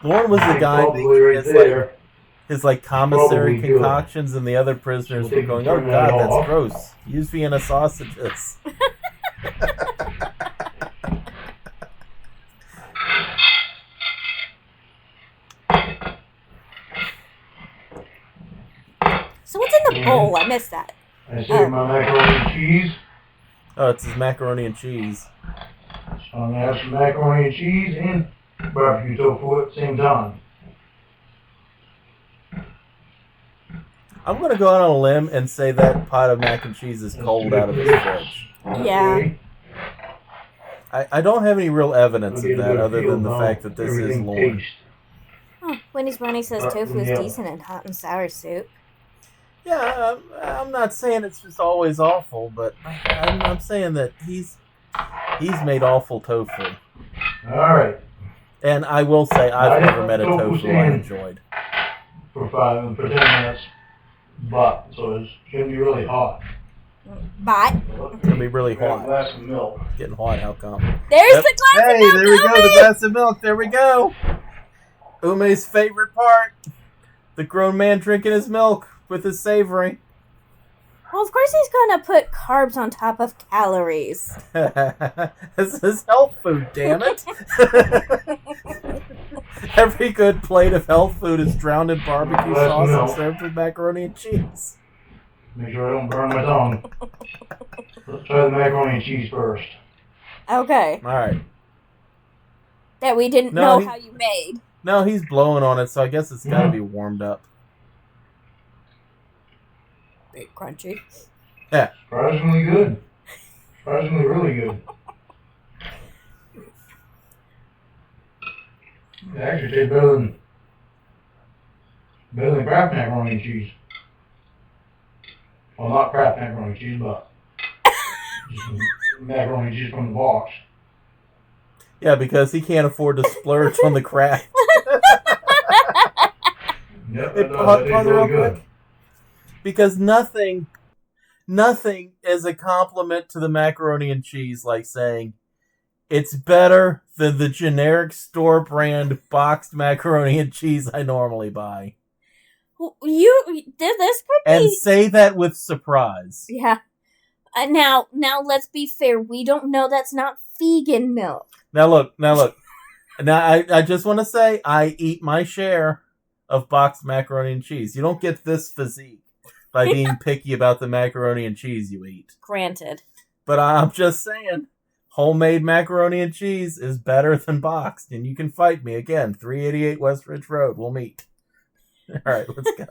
Lauren was the guy Probably making right there. his like commissary Probably good. concoctions, and the other prisoners So were they going, can "Oh turn that God, that's off." gross. Use Vienna sausages." what's in the bowl? I missed that. I saved my macaroni and cheese. Oh, it's his macaroni and cheese. So I'm gonna have some macaroni and cheese and barbecue tofu at the same time. I'm going to go out on a limb and say that pot of mac and cheese is cold out of his fridge. Yeah. Okay. I don't have any real evidence I'll get of a that good other feel than the how fact that this is everything Lauren. tastes. Oh, Wendy's Brownie says tofu is decent in hot and sour soup. Yeah, I'm not saying it's just always awful, but I'm saying that he's made awful tofu. All right. And I will say I've I never met a tofu tofu I stand. enjoyed. For 10 minutes. But so it's gonna be really hot. But It's going to be really Grab a hot. glass of milk. Getting hot, how come? there's Yep. the glass Hey, of milk. there we go, the Owen! glass of milk. There we go. Ume's favorite part. The grown man drinking his milk with his savory. Well, of course he's gonna put carbs on top of calories. This is health food, damn it. Every good plate of health food is drowned in barbecue Glass of sauce and milk. served with macaroni and cheese. Make sure I don't burn my tongue. Let's try the macaroni and cheese first. Okay. Alright. That we didn't No, know he- how you made. No, he's blowing on it, so I guess it's gotta be warmed up. Big crunchy. Surprisingly good. Surprisingly really good. It actually tastes better than Kraft macaroni and cheese. Well, not Kraft macaroni and cheese, but just macaroni and cheese from the box. Yeah, because he can't afford to splurge on the craft. Yep, Hey, that pause tastes real really good. quick. Because nothing is a compliment to the macaroni and cheese like saying it's better than the generic store brand boxed macaroni and cheese I normally buy. This could be. And say that with surprise. Yeah. Now, let's be fair. We don't know that's not vegan milk. Now look. Now I just want to say I eat my share of boxed macaroni and cheese. You don't get this physique by being picky about the macaroni and cheese you eat. Granted. But I'm just saying, homemade macaroni and cheese is better than boxed, and you can fight me again. 388 West Ridge Road. We'll meet. All right, let's go.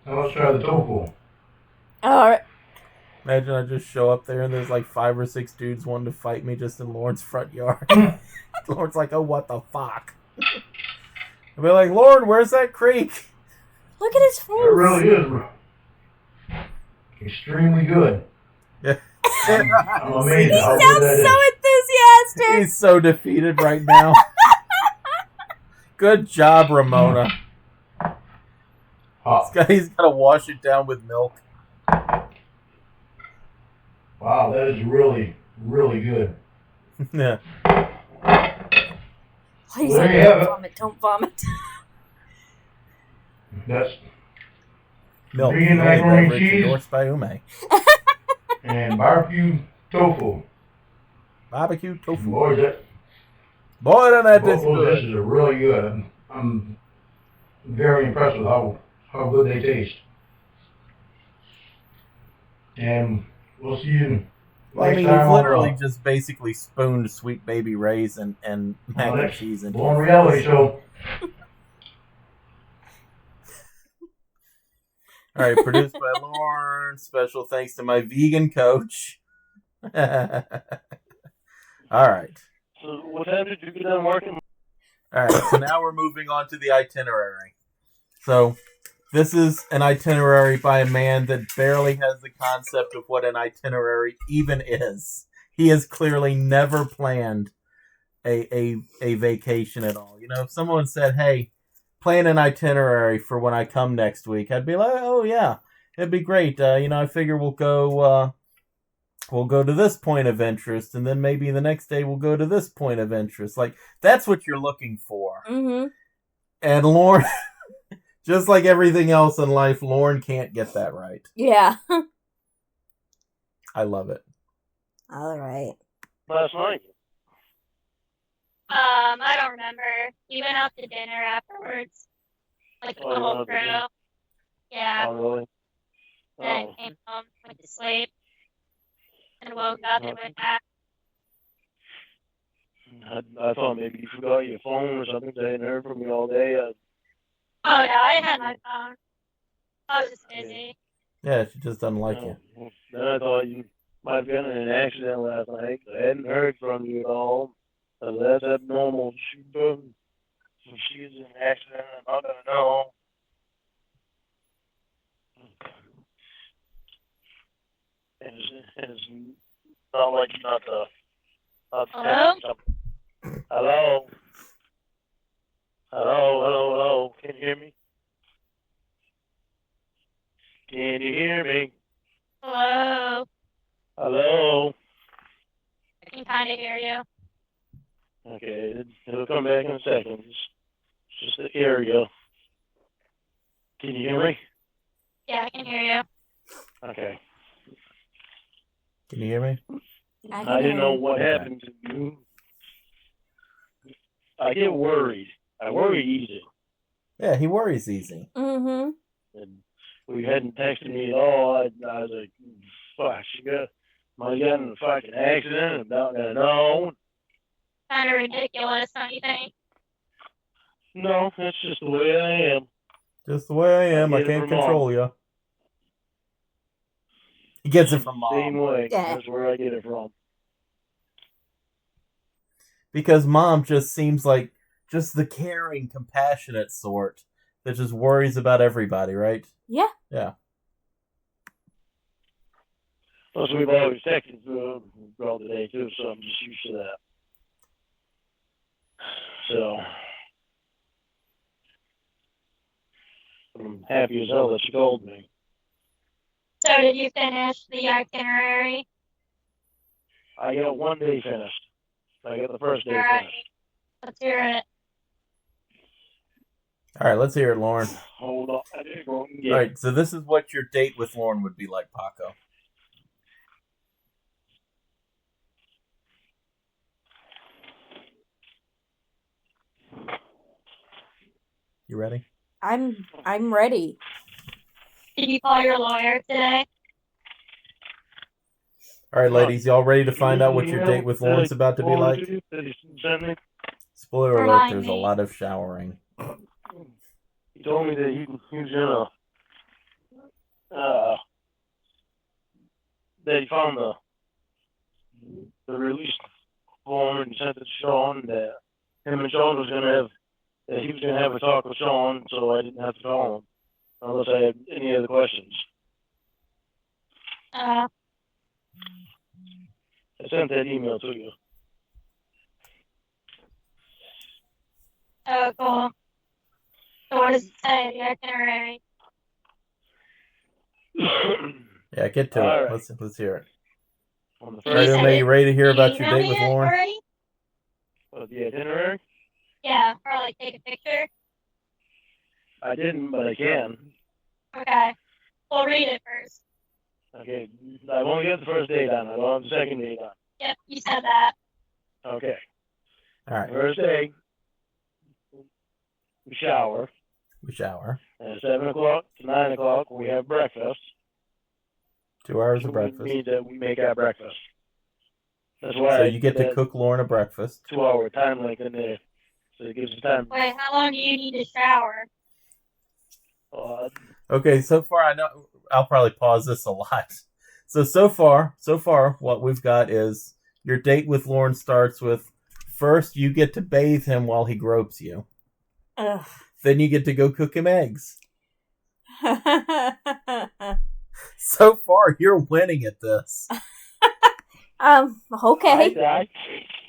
Now let's try the tofu. All right. Imagine I just show up there and there's like 5 or 6 dudes wanting to fight me just in Lauren's front yard. Lauren's like, oh, what the fuck? I'll be like, Lauren, where's that creek? Look at his face. It really is extremely good. Yeah. I'm amazed He how sounds good that so is. enthusiastic. He's so defeated right now. Good job, Ramona. Hot. He's got to wash it down with milk. Wow, that is really, really good. Yeah. Please There you have it. don't vomit. That's Milk. Vegan Only macaroni and beverage cheese. endorsed by Ume. and barbecue tofu. Barbecue tofu. Boy, Boy, that both is those good. dishes are really good. I'm very impressed with how good they taste. And we'll see you Well, I next mean, time you've on literally just basically spooned Sweet Baby Ray's and mac and next cheese into Born it. Reality Show. All right, produced by Lauren. Special thanks to my vegan coach. All right. So what time did you get done working? All right, so now we're moving on to the itinerary. So this is an itinerary by a man that barely has the concept of what an itinerary even is. He has clearly never planned a vacation at all. You know, if someone said, hey, plan an itinerary for when I come next week, I'd be like, oh yeah, it'd be great. I figure we'll go to this point of interest, and then maybe the next day we'll go to this point of interest. Like, that's what you're looking for. Mm-hmm. And Lauren, just like everything else in life, Lauren can't get that right. Yeah. I love it. All right. Last night. I don't remember. We went out to dinner afterwards. afterwards. Like the Oh, you whole went crew. out Yeah. Oh, really? Then I Oh. came home, went to sleep, and woke up and went back. I thought maybe you forgot your phone or something. I hadn't heard from you all day. Oh no, I had my phone. I was just busy. Yeah, she just doesn't like you. Well, then I thought you might have been in an accident last night. I hadn't heard from you at all. So that's abnormal. If she's in an accident, I'm not gonna know. It's not like you're not the Hello? Hello? Hello? Can you hear me? Can you hear me? Hello? Hello? I can kind of hear you. Okay, it'll come back in a second. It's just the area. Can you hear me? Yeah, I can hear you. Okay. Can you hear me? I didn't know what happened to you. I get worried. I worry easy. Yeah, he worries easy. Mm-hmm. And we hadn't texted me at all. I was like, fuck, might have gotten in a fucking accident. I'm not gonna know. Kind of ridiculous, don't you think? No, that's just the way I am. Just the way I am. I get it can't from control you. He gets it from Same mom. way. Yeah. That's where I get it from. Because mom just seems like just the caring, compassionate sort that just worries about everybody, right? Yeah. Yeah. Plus, we've always texted throughout the day, too, so I'm just used to that. So, I'm happy as hell that you called me. So did you finish the itinerary? I got one day finished. I got the first day Alright. finished. Let's hear it. All right, let's hear it, Lauren. Hold on. I didn't go and get All right, so this is what your date with Lauren would be like, Paco. You ready? I'm ready. Did you call your lawyer today? All right, ladies, y'all ready to find out what your date with Lauren's about to be like? Spoiler alert, Remind there's a me. lot of showering. He told me that he was in that he found the release form and sent it to Sean that him and Sean was gonna have that he was gonna have a talk with Sean, so I didn't have to call him unless I had any other questions. I sent that email to you. Oh, cool. So what does it say, the itinerary? Yeah, get to All it. right. Let's hear it. On the All right, first Emma, you ready to hear Did you about your email date me with it Lauren? already? the itinerary, Yeah, or like take a picture? I didn't, but I can. Okay. We'll read it first. Okay, I've only got the first day done. I don't have the second day done. Yep, you said that. Okay. All right, First day, we shower. we shower. At 7 o'clock to 9 o'clock, we have breakfast. 2 hours of Which breakfast. means that we make our breakfast. That's why So I you get put to that cook Lauren a breakfast. 2-hour time length in there. So it gives us time. Wait, how long do you need to shower? Okay, so far I know I'll probably pause this a lot. So far, what we've got is your date with Lauren starts with first you get to bathe him while he gropes you. Ugh. Then you get to go cook him eggs. So far, you're winning at this. Okay. I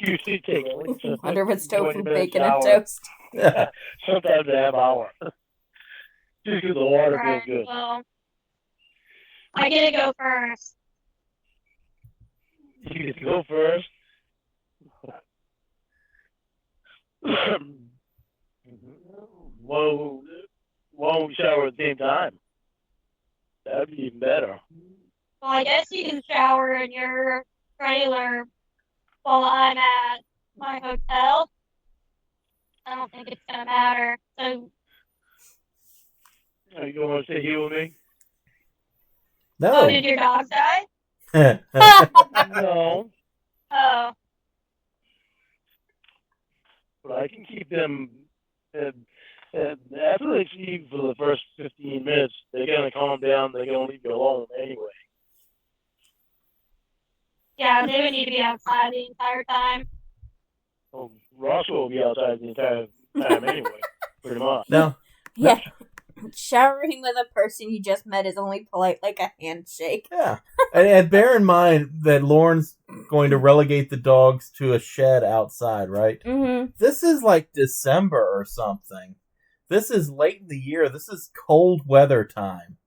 usually take at least Wonder if it's 20 tofu, minutes bacon, and shower. toast. Sometimes a half hour. Just because the water Alright, feels good. well, I get to go first. You get to go first. Why don't we shower at the same time? That'd be even better. Well, I guess you can shower in your trailer while I'm at my hotel. I don't think it's gonna matter. So, You don't want to stay here with me? oh, No. did your dog die? No, Oh, but I can keep them. After they see you for the first 15 minutes, they're gonna calm down. They're gonna leave you alone anyway. yeah, they would need to be outside the entire time. Well, Roscoe will be outside the entire time anyway, pretty much. No. Yeah. Showering with a person you just met is only polite like a handshake. Yeah. And bear in mind that Lauren's going to relegate the dogs to a shed outside, right? Mm-hmm. This is like December or something. This is late in the year. This is cold weather time.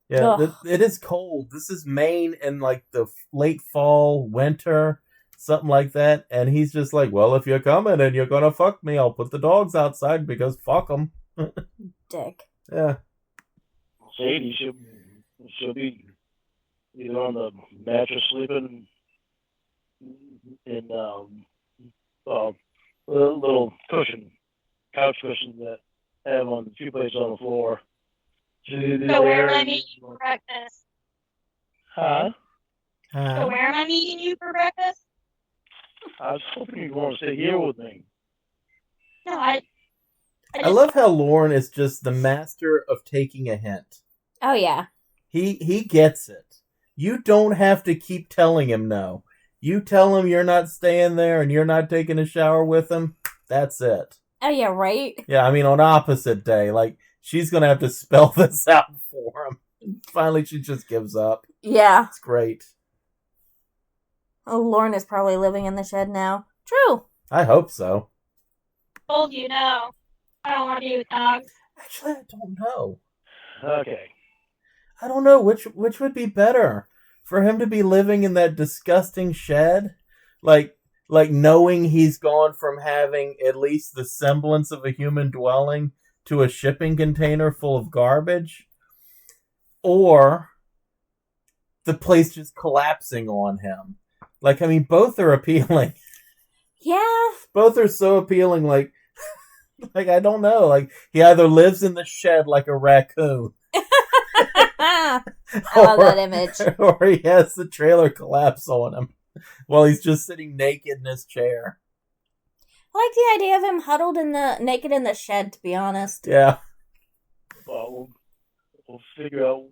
Yeah, Ugh. it is cold. This is Maine in like the late fall, winter, something like that. And he's just like, well, if you're coming and you're going to fuck me, I'll put the dogs outside because fuck them. Dick. Yeah. Sadie she'll be either on the mattress sleeping in little couch cushions that have on the few places on the floor. She'll either So where am there- I meeting you for breakfast? Huh? So where am I meeting you for breakfast? I was hoping you'd want to stay here with me. No, I I love how Lauren is just the master of taking a hint. Oh, yeah. He gets it. You don't have to keep telling him no. You tell him you're not staying there and you're not taking a shower with him. That's it. Oh, yeah, right? Yeah, I mean, on opposite day, like, she's going to have to spell this out for him. Finally, she just gives up. Yeah. It's great. Oh, Lauren is probably living in the shed now. True. I hope so. told you no. I don't want to be with dogs. Actually, I don't know. Okay. I don't know which would be better. For him to be living in that disgusting shed, like knowing he's gone from having at least the semblance of a human dwelling to a shipping container full of garbage, or the place just collapsing on him. Like, I mean, both are appealing. Yeah. Both are so appealing, like I don't know. Like, he either lives in the shed like a raccoon. I love that image. Or he has the trailer collapse on him while he's just sitting naked in his chair. I like the idea of him huddled naked in the shed, to be honest. Yeah. Well, we'll figure out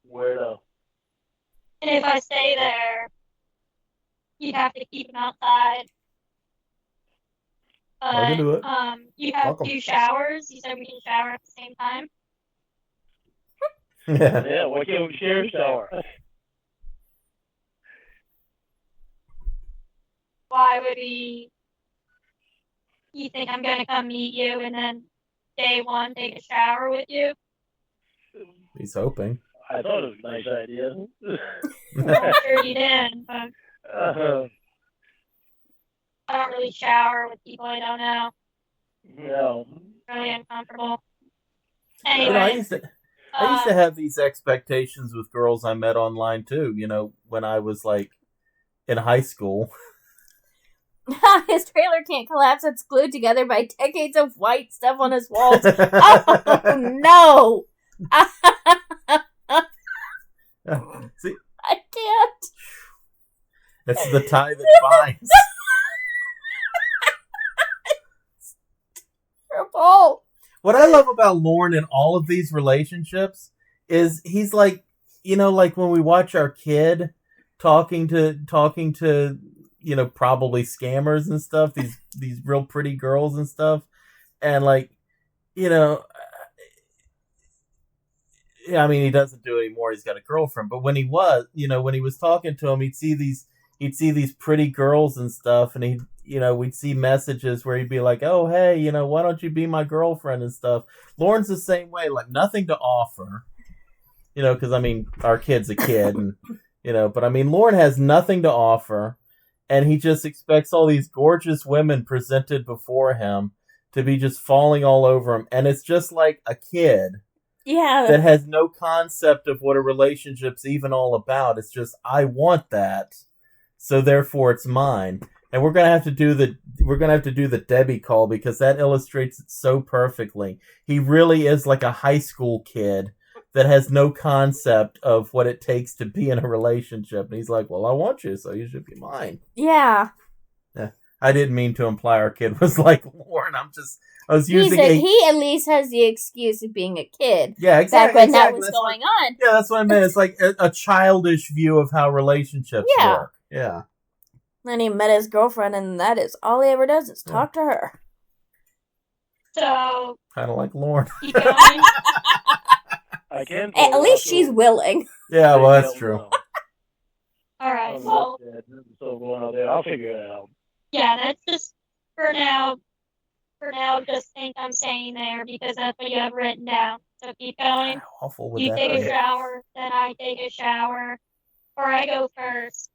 where to. And if I stay there, you'd have to keep him outside. I can do it. You have Welcome. 2 showers. You said we can shower at the same time. Yeah. Yeah, why can't we share a shower? Why would we? You think I'm going to come meet you and then day 1 take a shower with you? He's hoping. I thought it was a nice idea. I'm sure you did, but I don't really shower with people I don't know. No. Really uncomfortable. You know, I Anyway, used to have these expectations with girls I met online too, you know, when I was like in high school. His trailer can't collapse. It's glued together by decades of white stuff on his walls. Oh, no! See, I can't. it's the tie that binds. Terrible. What I love about Lauren in all of these relationships is he's like, you know, like when we watch our kid talking to, you know, probably scammers and stuff, these real pretty girls and stuff. And like, you know, I mean, he doesn't do it anymore. He's got a girlfriend, but when he was talking to him, he'd see these pretty girls and stuff. And we'd see messages where he'd be like, oh, hey, you know, why don't you be my girlfriend and stuff. Lauren's the same way, like nothing to offer, you know, because I mean, our kid's a kid and, you know, but I mean, Lauren has nothing to offer. And he just expects all these gorgeous women presented before him to be just falling all over him. And it's just like a kid that has no concept of what a relationship's even all about. It's just, I want that, so therefore it's mine. And we're gonna have to do the Debbie call because that illustrates it so perfectly. He really is like a high school kid that has no concept of what it takes to be in a relationship. And he's like, well, I want you, so you should be mine. Yeah. Yeah. I didn't mean to imply our kid was like Lauren. I was using He at least has the excuse of being a kid. Yeah, exactly. Back when that was going on. Yeah, that's what I meant. It's like a childish view of how relationships work. Yeah. Then he met his girlfriend, and that is all he ever does is talk to her. So. Kind of like Lauren. Keep going. I can. At least she's willing. Yeah, well, that's true. All right. Well. So going out there, I'll figure it out. Yeah, that's just for now. For now, just think I'm staying there because that's what you have written down. So keep going. Awful with You that. take a shower, then I take a shower, or I go first,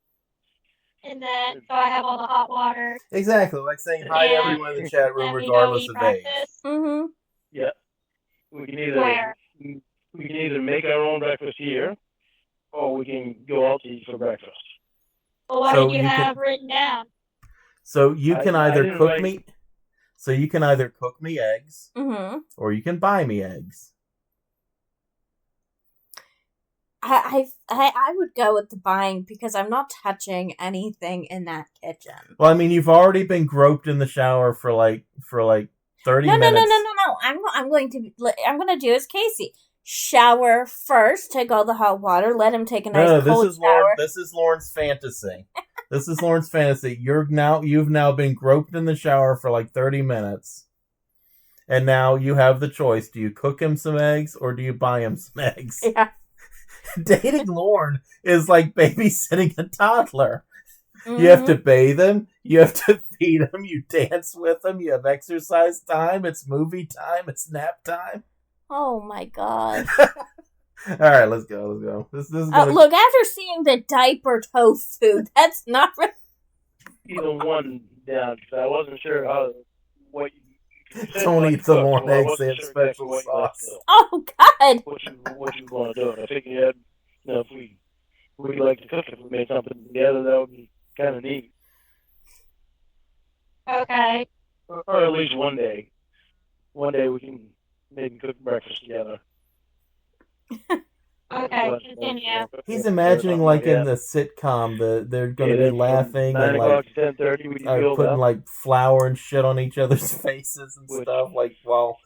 and then so I have all the hot water. Exactly, like saying hi to everyone in the chat room, Then we regardless go of age. breakfast. Mm-hmm. Yeah. We can either make our own breakfast here, or we can go out to eat for breakfast. Well, what So did you you have written down? So you can I either didn't cook write- me. So you can either cook me eggs, Mm-hmm. or you can buy me eggs. I would go with the buying because I'm not touching anything in that kitchen. Well, I mean, you've already been groped in the shower for like 30 No. minutes. I'm going to do as Casey. Shower first, take all the hot water, let him take a nice cold shower. This is Lauren's fantasy. This is Lauren's fantasy. You've now been groped in the shower for like 30 minutes. And now you have the choice. Do you cook him some eggs or do you buy him some eggs? Yeah. Dating Lauren is like babysitting a toddler. Mm-hmm. You have to bathe him. You have to feed him. You dance with him. You have exercise time. It's movie time. It's nap time. Oh my god. All right, let's go. This is gonna... Look, after seeing the diaper tofu, that's not really... Either one down because I wasn't sure what. Tony eats the Lauren eggs. They have special sauce. Oh god. What you want to do? I figured, if we'd like to cook, if we made something together, that would be kind of neat. Okay. Or at least one day. One day we can maybe cook breakfast together. Okay, continue. He's imagining like in the sitcom, they're going to be laughing and like 10:30 we can putting like flour and shit on each other's faces and stuff, like while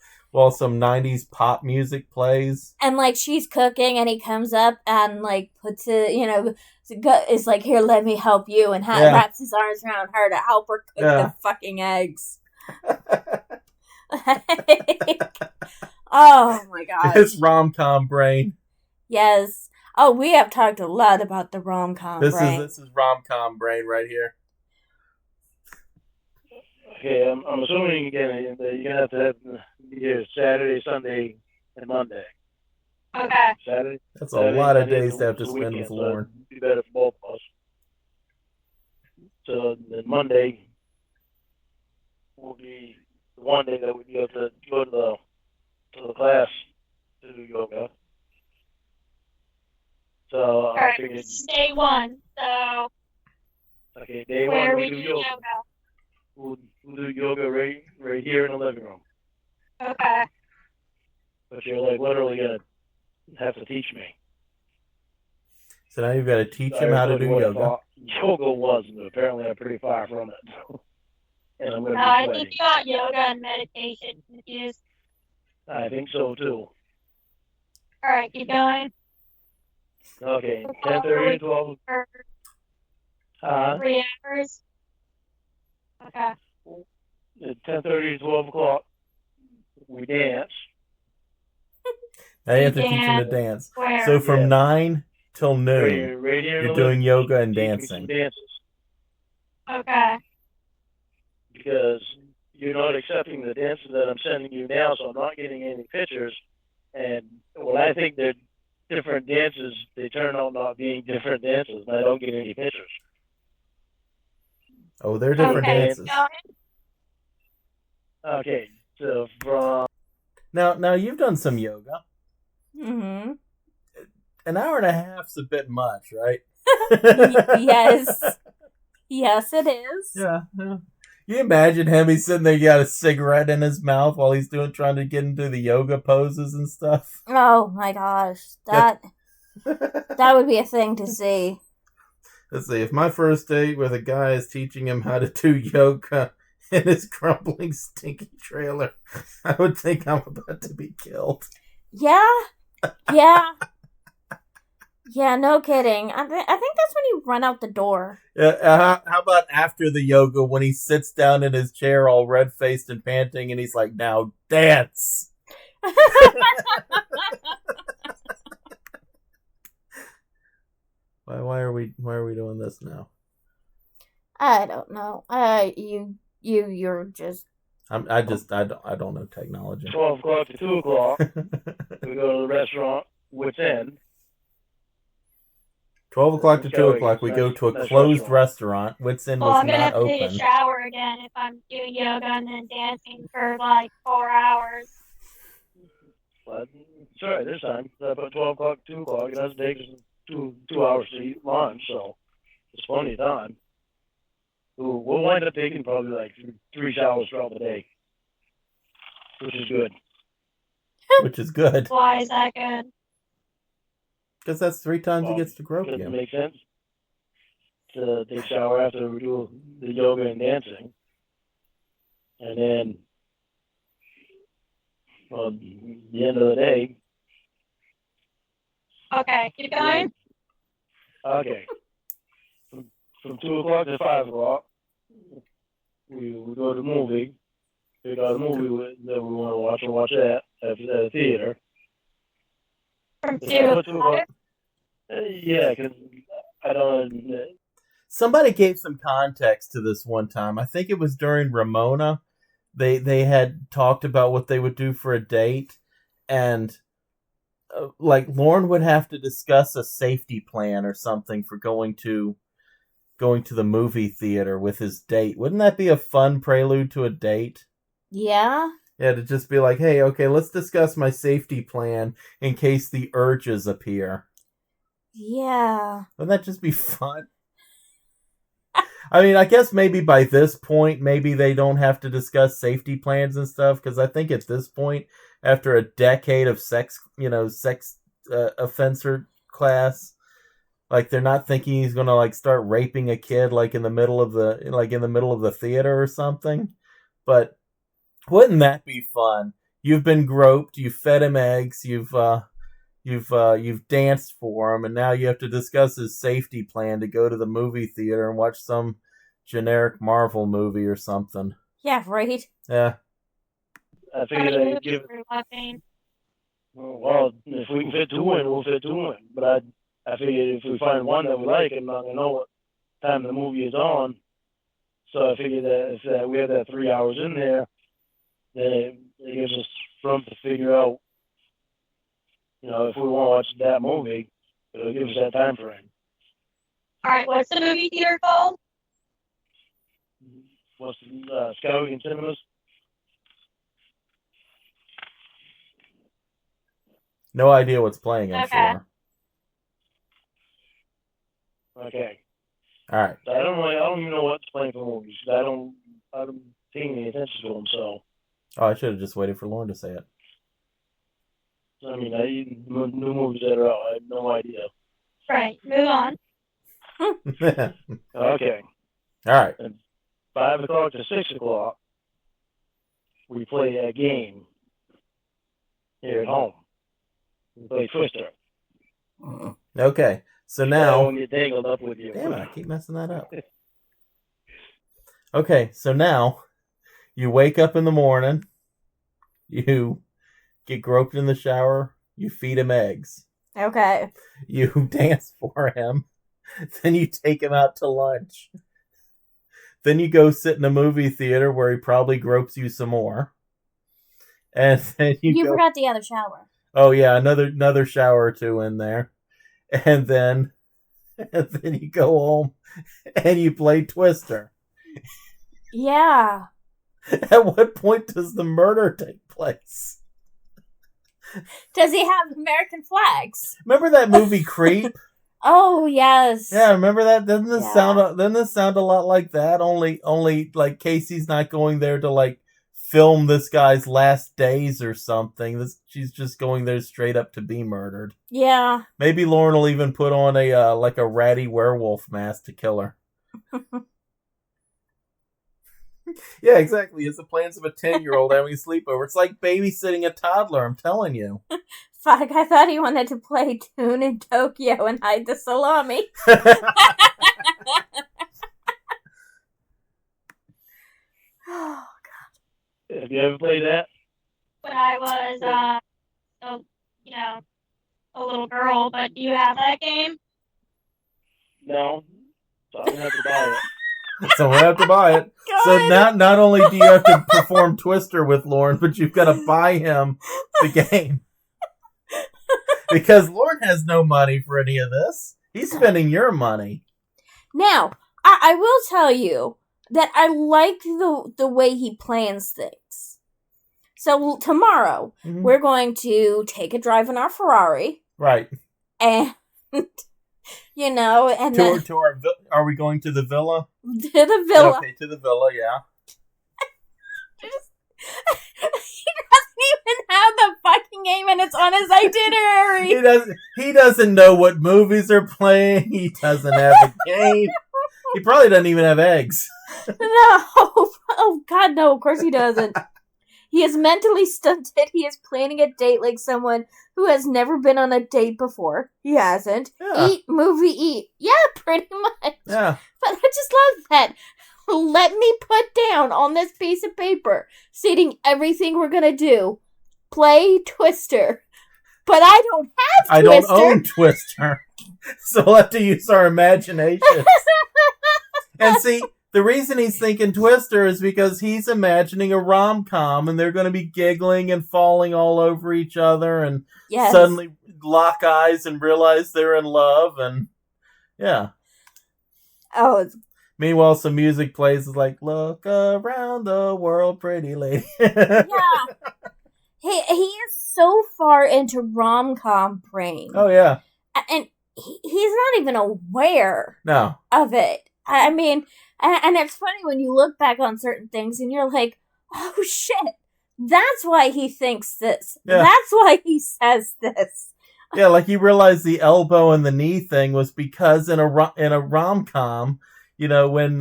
some 90s pop music plays. And like she's cooking, and he comes up and like puts it, is like, here, let me help you, and wraps his arms around her to help her cook the fucking eggs. Oh my god! It's rom-com brain. Yes. Oh, we have talked a lot about the rom-com brain. This is rom-com brain right here. Okay, I'm assuming again that you're gonna have to have either Saturday, Sunday, and Monday. Okay. Saturday. That's a lot of days to have to spend with Lauren. So it'd be better for both of us. So then Monday will be the one day that we'd be able to go to the class to do yoga. So I Alright, figured. this is day one, so Okay, day where one we we do do yoga. We'll do yoga right here in the living room. Okay. But you're like literally gonna have to teach me. So now you've got to teach him how to do yoga. Yoga was, but apparently I'm pretty far from it. And I'm gonna be I sweating. think you got yoga and meditation confused. I think so too. Alright, keep going. Okay, 10:30 to 12. For 3 hours. Okay. At 10:30 to 12 o'clock, we dance. Now you have to teach him to dance. Where? So from 9 till noon, Right here in you're the doing living yoga and room, teach me some dancing. dances. Okay. Because you're not accepting the dances that I'm sending you now, so I'm not getting any pictures. And when I think they're different dances, they turn out not being different dances, and I don't get any pictures. Oh, they're different Okay, dances. got it. Okay, so from Now you've done some yoga. Mm-hmm. An hour and a half's a bit much, right? Yes. Yes, it is. Yeah. You imagine him, he's sitting there, he got a cigarette in his mouth while he's trying to get into the yoga poses and stuff. Oh my gosh. That would be a thing to see. Let's see, if my first date with a guy is teaching him how to do yoga in his crumbling, stinky trailer, I would think I'm about to be killed. Yeah. Yeah. Yeah, no kidding. I think that's when you run out the door. How about after the yoga when he sits down in his chair all red-faced and panting and he's like, now dance! Why are we doing this now? I don't know. You're just. I don't know technology. 12 o'clock to 2 o'clock. We go to the restaurant, Wits End. 12 o'clock to 2 o'clock, we go to a closed restaurant. Wits End Well, was I'm gonna not have to take a open. shower again if I'm doing yoga and then dancing for like 4 hours. But it's all right this time. About 12 o'clock, 2 o'clock. It doesn't take us 2 hours to eat lunch, so it's plenty of time. We'll wind up taking probably like 3 showers throughout the day, which is good. Which is good. Why is that good? Because that's 3 times he gets to grope Does you. it make sense to take a shower after we do the yoga and dancing? And then, well, at the end of the day. Okay, keep going. Okay. From 2 o'clock to 5 o'clock, we go to the movie. Pick out a movie that we want to watch and watch that at the theater. From 2 o'clock. Yeah, because I don't. Somebody gave some context to this one time. I think it was during Ramona. They had talked about what they would do for a date, and like Lauren would have to discuss a safety plan or something for going to the movie theater with his date. Wouldn't that be a fun prelude to a date? Yeah. Yeah, to just be like, hey, okay, let's discuss my safety plan in case the urges appear. Yeah. Wouldn't that just be fun? I mean, I guess maybe by this point, maybe they don't have to discuss safety plans and stuff, because I think at this point, after a decade of sex offender class, like they're not thinking he's gonna like start raping a kid like in the middle of the theater or something. But wouldn't that be fun? You've been groped, you've fed him eggs, you've danced for him, and now you have to discuss his safety plan to go to the movie theater and watch some generic Marvel movie or something. Yeah, right. Yeah. I figured I'd give. Well, if we can fit 2 in, we'll fit 2 in. But I figured if we find one that we like, I'm not gonna know what time the movie is on. So I figured that if we have that 3 hours in there, then it gives us room to figure out. You know, if we want to watch that movie, it'll give us that time frame. All right, what's the movie theater called? What's Skowhegan Cinemas? No idea what's playing, I'm Okay. sure. Okay. All right. I don't even know what's playing for movies. I don't pay any attention to them. So Oh, I should have just waited for Lauren to say it. I mean, new movies that are out, I have no idea. Right, move on. Okay. All right. And 5 o'clock to 6 o'clock, we play a game here at home. We play Twister. Okay. So I now, don't get tangled up with you. damn it, I keep messing that up. Okay, so now you wake up in the morning, you get groped in the shower, you feed him eggs, Okay. you dance for him, then you take him out to lunch. Then you go sit in a movie theater where he probably gropes you some more. And then You go, forgot the other shower. oh yeah, another shower or 2 in there. And then you go home and you play Twister. Yeah. At what point does the murder take place? Does he have American flags? Remember that movie Creep? Oh yes. Yeah, remember that? Doesn't this Yeah. sound a lot like that? Only like Casey's not going there to like film this guy's last days or something. She's just going there straight up to be murdered. Yeah. Maybe Lauren will even put on a like a ratty werewolf mask to kill her. Yeah, exactly. It's the plans of a 10-year-old having a sleepover. It's like babysitting a toddler, I'm telling you. Fuck, I thought he wanted to play Toon in Tokyo and hide the salami. Oh, Have you ever played that? When I was, a little girl, but do you have that game? No. So I'm going to have to buy it. So we'll have to buy it. God. So not only do you have to perform Twister with Lauren, but you've got to buy him the game. Because Lauren has no money for any of this. He's spending your money. Now, I will tell you that I like the way he plans things. So tomorrow, we're going to take a drive in our Ferrari. Right. And, and then... Are we going to the villa? To the villa. Okay, to the villa, yeah. He doesn't even have the fucking game, and it's on his itinerary. He doesn't know what movies are playing. He doesn't have a game. He probably doesn't even have eggs. No. Oh, God, no. Of course he doesn't. He is mentally stunted. He is planning a date like someone who has never been on a date before. He hasn't. Yeah. Eat, movie, eat. Yeah, pretty much. Yeah. But I just love that. Let me put down on this piece of paper, stating everything we're gonna do. Play Twister. But I don't have Twister. I don't own Twister. So we'll have to use our imagination. And see, the reason he's thinking Twister is because he's imagining a rom-com and they're going to be giggling and falling all over each other and suddenly lock eyes and realize they're in love and yeah. Oh, meanwhile, some music plays. It's like, look around the world, pretty lady. Yeah. He is so far into rom-com brain. Oh, yeah. And he's not even aware of it. I mean, and it's funny when you look back on certain things and you're like, oh, shit. That's why he thinks this. Yeah. That's why he says this. Yeah, like you realize the elbow and the knee thing was because in a rom-com, when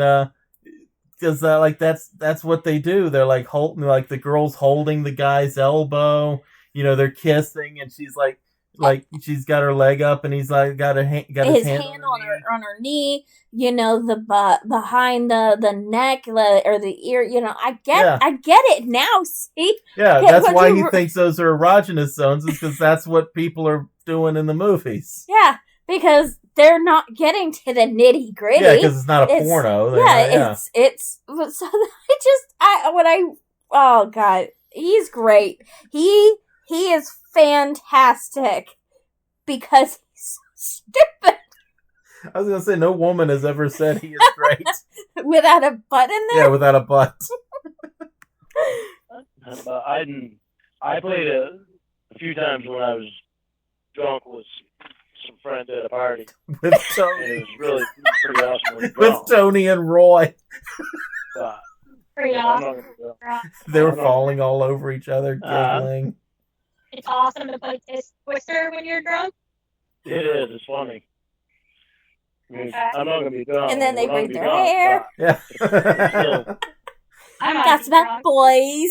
because like that's what they do. They're like holding, like the girl's holding the guy's elbow. They're kissing, and she's like she's got her leg up, and he's like got his hand on her knee. The behind the neck or the ear. I get it now. See, yeah, that's why he thinks those are erogenous zones. Is because that's what people are doing in the movies. Yeah, because they're not getting to the nitty gritty. Yeah, because it's not a porno. It's so oh God, he's great. He is fantastic because he's so stupid. I was gonna say no woman has ever said he is great without a butt in there. Yeah, without a butt. I played a few times when I was drunk with some friends at a party. With Tony. And it was really pretty awesome. With Tony and Roy. Pretty awesome. They were falling all over each other, giggling. It's awesome to play Twister when you're drunk. It is. It's funny. I mean, I'm not going to be drunk. And then they braid their hair. Yeah. That's about boys.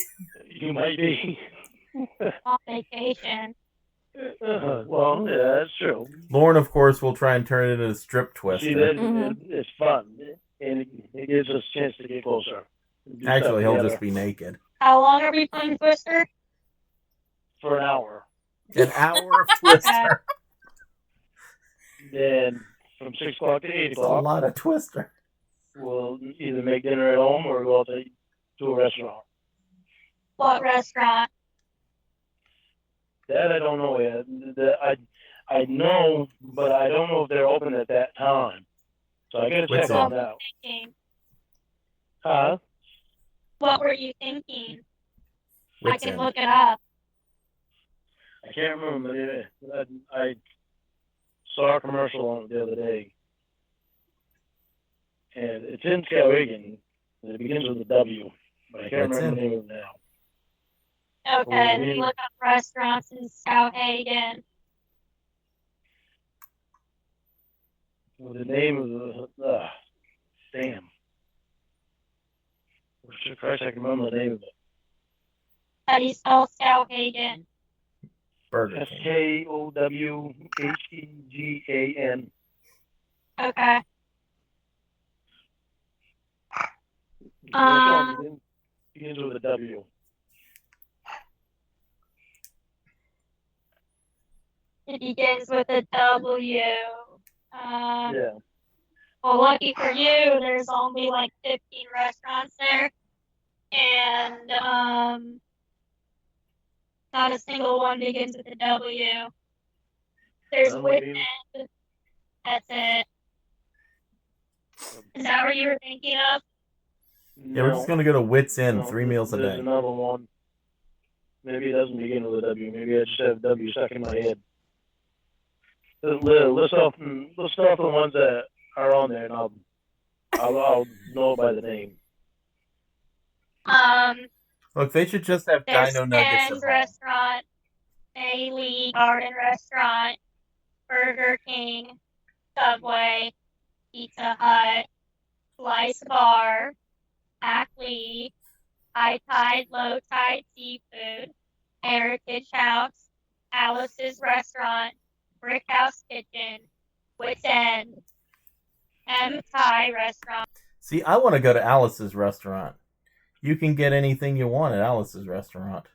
You might be. On vacation. Well, yeah, that's true. Lauren, of course, will try and turn it into a strip Twister. See, it's fun. And it gives us a chance to get closer. Actually, he'll just be naked. How long are we playing Twister? For an hour. An hour of Twister. Then from 6 o'clock to 8 o'clock. That's a lot of Twister. We'll either make dinner at home or go out to a restaurant. What restaurant? That I don't know yet. I know, but I don't know if they're open at that time. So I gotta check on that. Huh? What were you thinking? What's I can look it up. I can't remember. saw a commercial on it the other day, and it's in Skowhegan, and it begins with a W, but I can't What's remember in? the name of it now. Okay, Oh, let me really? look up restaurants in Skowhegan. Well, the name of the damn. For sure Christ, I can remember the name of it. How do you spell Skowhegan? Burger King. Skowhegan. Okay. Begins with a W. It begins with a W. Yeah. Well, lucky for you, there's only like 15 restaurants there, and not a single one begins with a W. There's None Wits begin- End. That's it. Is that what you were thinking of? Yeah, we're just gonna go to Wits End, No, 3 meals a there's day. another one. Maybe it doesn't begin with a W. Maybe I just have W stuck in my head. List off the ones that are on there, and I'll know by the name. Look, they should just have There's Dino Nuggets at Stan's home. Restaurant, Bailey Garden Restaurant, Burger King, Subway, Pizza Hut, Slice Bar, Ackley, High Tide, Low Tide Seafood, Heritage House, Alice's Restaurant, Brick House Kitchen, Wits End, M Thai Restaurant, See, I want to go to Alice's restaurant. You can get anything you want at Alice's restaurant.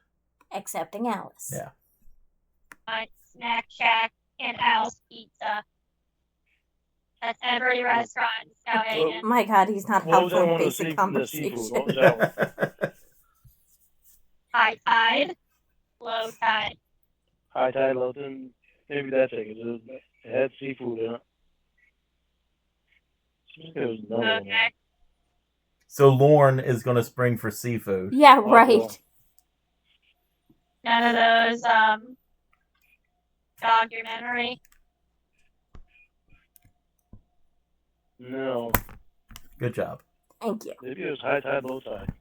Excepting Alice. Yeah. Snack Shack, and Al's Pizza. That's every restaurant in Skowhegan. Oh my God, he's not What was that helpful one in with the basic seafood? conversation. What was that one? High Tide, Low Tide. High Tide, Low Tide. Maybe that's it. 'Cause it had seafood in it. Seems like there was another one. Okay. So Lorne is going to spring for seafood. Yeah, Oh, right. cool. None of those, documentary. No. Good job. Thank you. Maybe it was High Tide, Low Tide.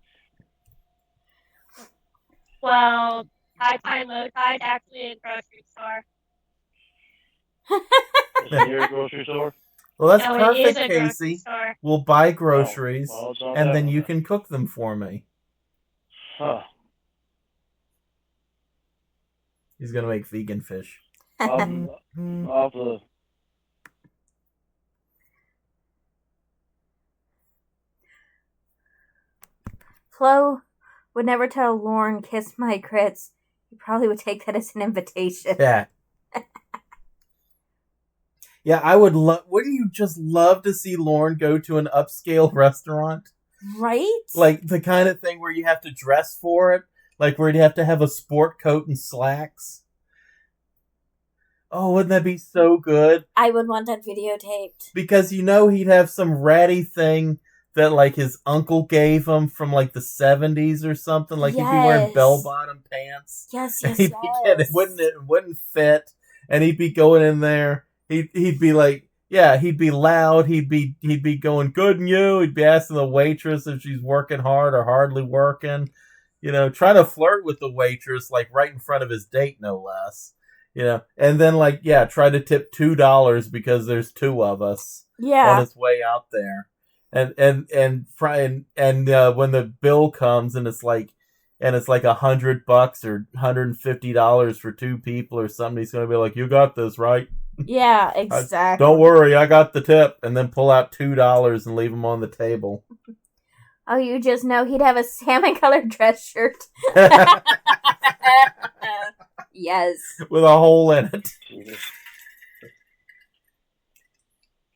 Well, High Tide, Low Tide, actually a grocery store. Is it near a grocery store? Well, that's No, it perfect, is a grocery Casey. store. We'll buy groceries, well, it's not and that then one you then. can cook them for me. He's going to make vegan fish. Off the Flo would never tell Lauren, kiss my grits. He probably would take that as an invitation. Yeah. Yeah, I would love. Wouldn't you just love to see Lorne go to an upscale restaurant? Right? Like the kind of thing where you have to dress for it? Like where you have to have a sport coat and slacks? Oh, wouldn't that be so good? I would want that videotaped. Because you know he'd have some ratty thing that like his uncle gave him from like the 70s or something. Like he'd be wearing Yes. bell-bottom pants. Yes, And yes, it yes. wouldn't fit, and he'd be going in there. He'd be like, yeah, he'd be loud. He'd be going, good and you. He'd be asking the waitress if she's working hard or hardly working. You know, trying to flirt with the waitress like right in front of his date, no less. You know, and then like, yeah, try to tip $2 because there's two of us on Yeah. his way out there. And when the bill comes and it's like $100 or $150 for two people or something, he's gonna be like, "You got this, right? Yeah, exactly. Don't worry, I got the tip." And then pull out $2 and leave them on the table. Oh, you just know he'd have a salmon-colored dress shirt. Yes. With a hole in it.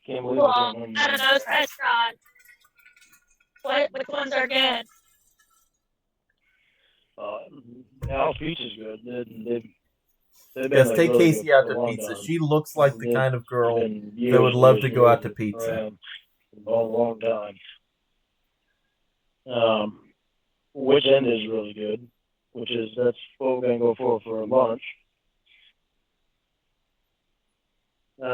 can't believe Well, I out can't of remember. those restaurants, which ones are good? Al's Pizza's good. They've been Yes, like, take really Casey good out for a to long pizza. time. She looks like the They've kind of girl been that would love to go out to years pizza. around for a long time. Wits End is really good, that's what we're gonna go for lunch. We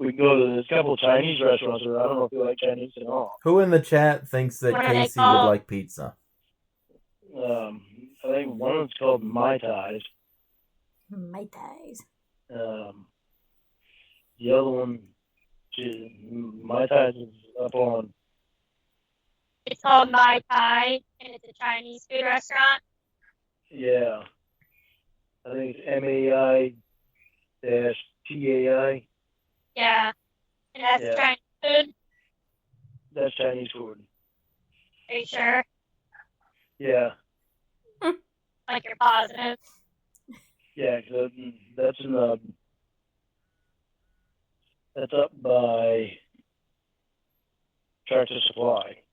can go to there's a couple of Chinese restaurants around. I don't know if you like Chinese at all. Who in the chat thinks that What are they Casey would called? like pizza? I think one of them's called Mai Tais. My thighs. The other one, Mai Tais is up on. It's called Mai Tai, and it's a Chinese food restaurant. Yeah. I think it's MAI-TAI. Yeah. And that's Yeah. Chinese food. That's Chinese food. Are you sure? Yeah. Like you're positive? Yeah, 'cause that's in the. That's up by Tractor Supply.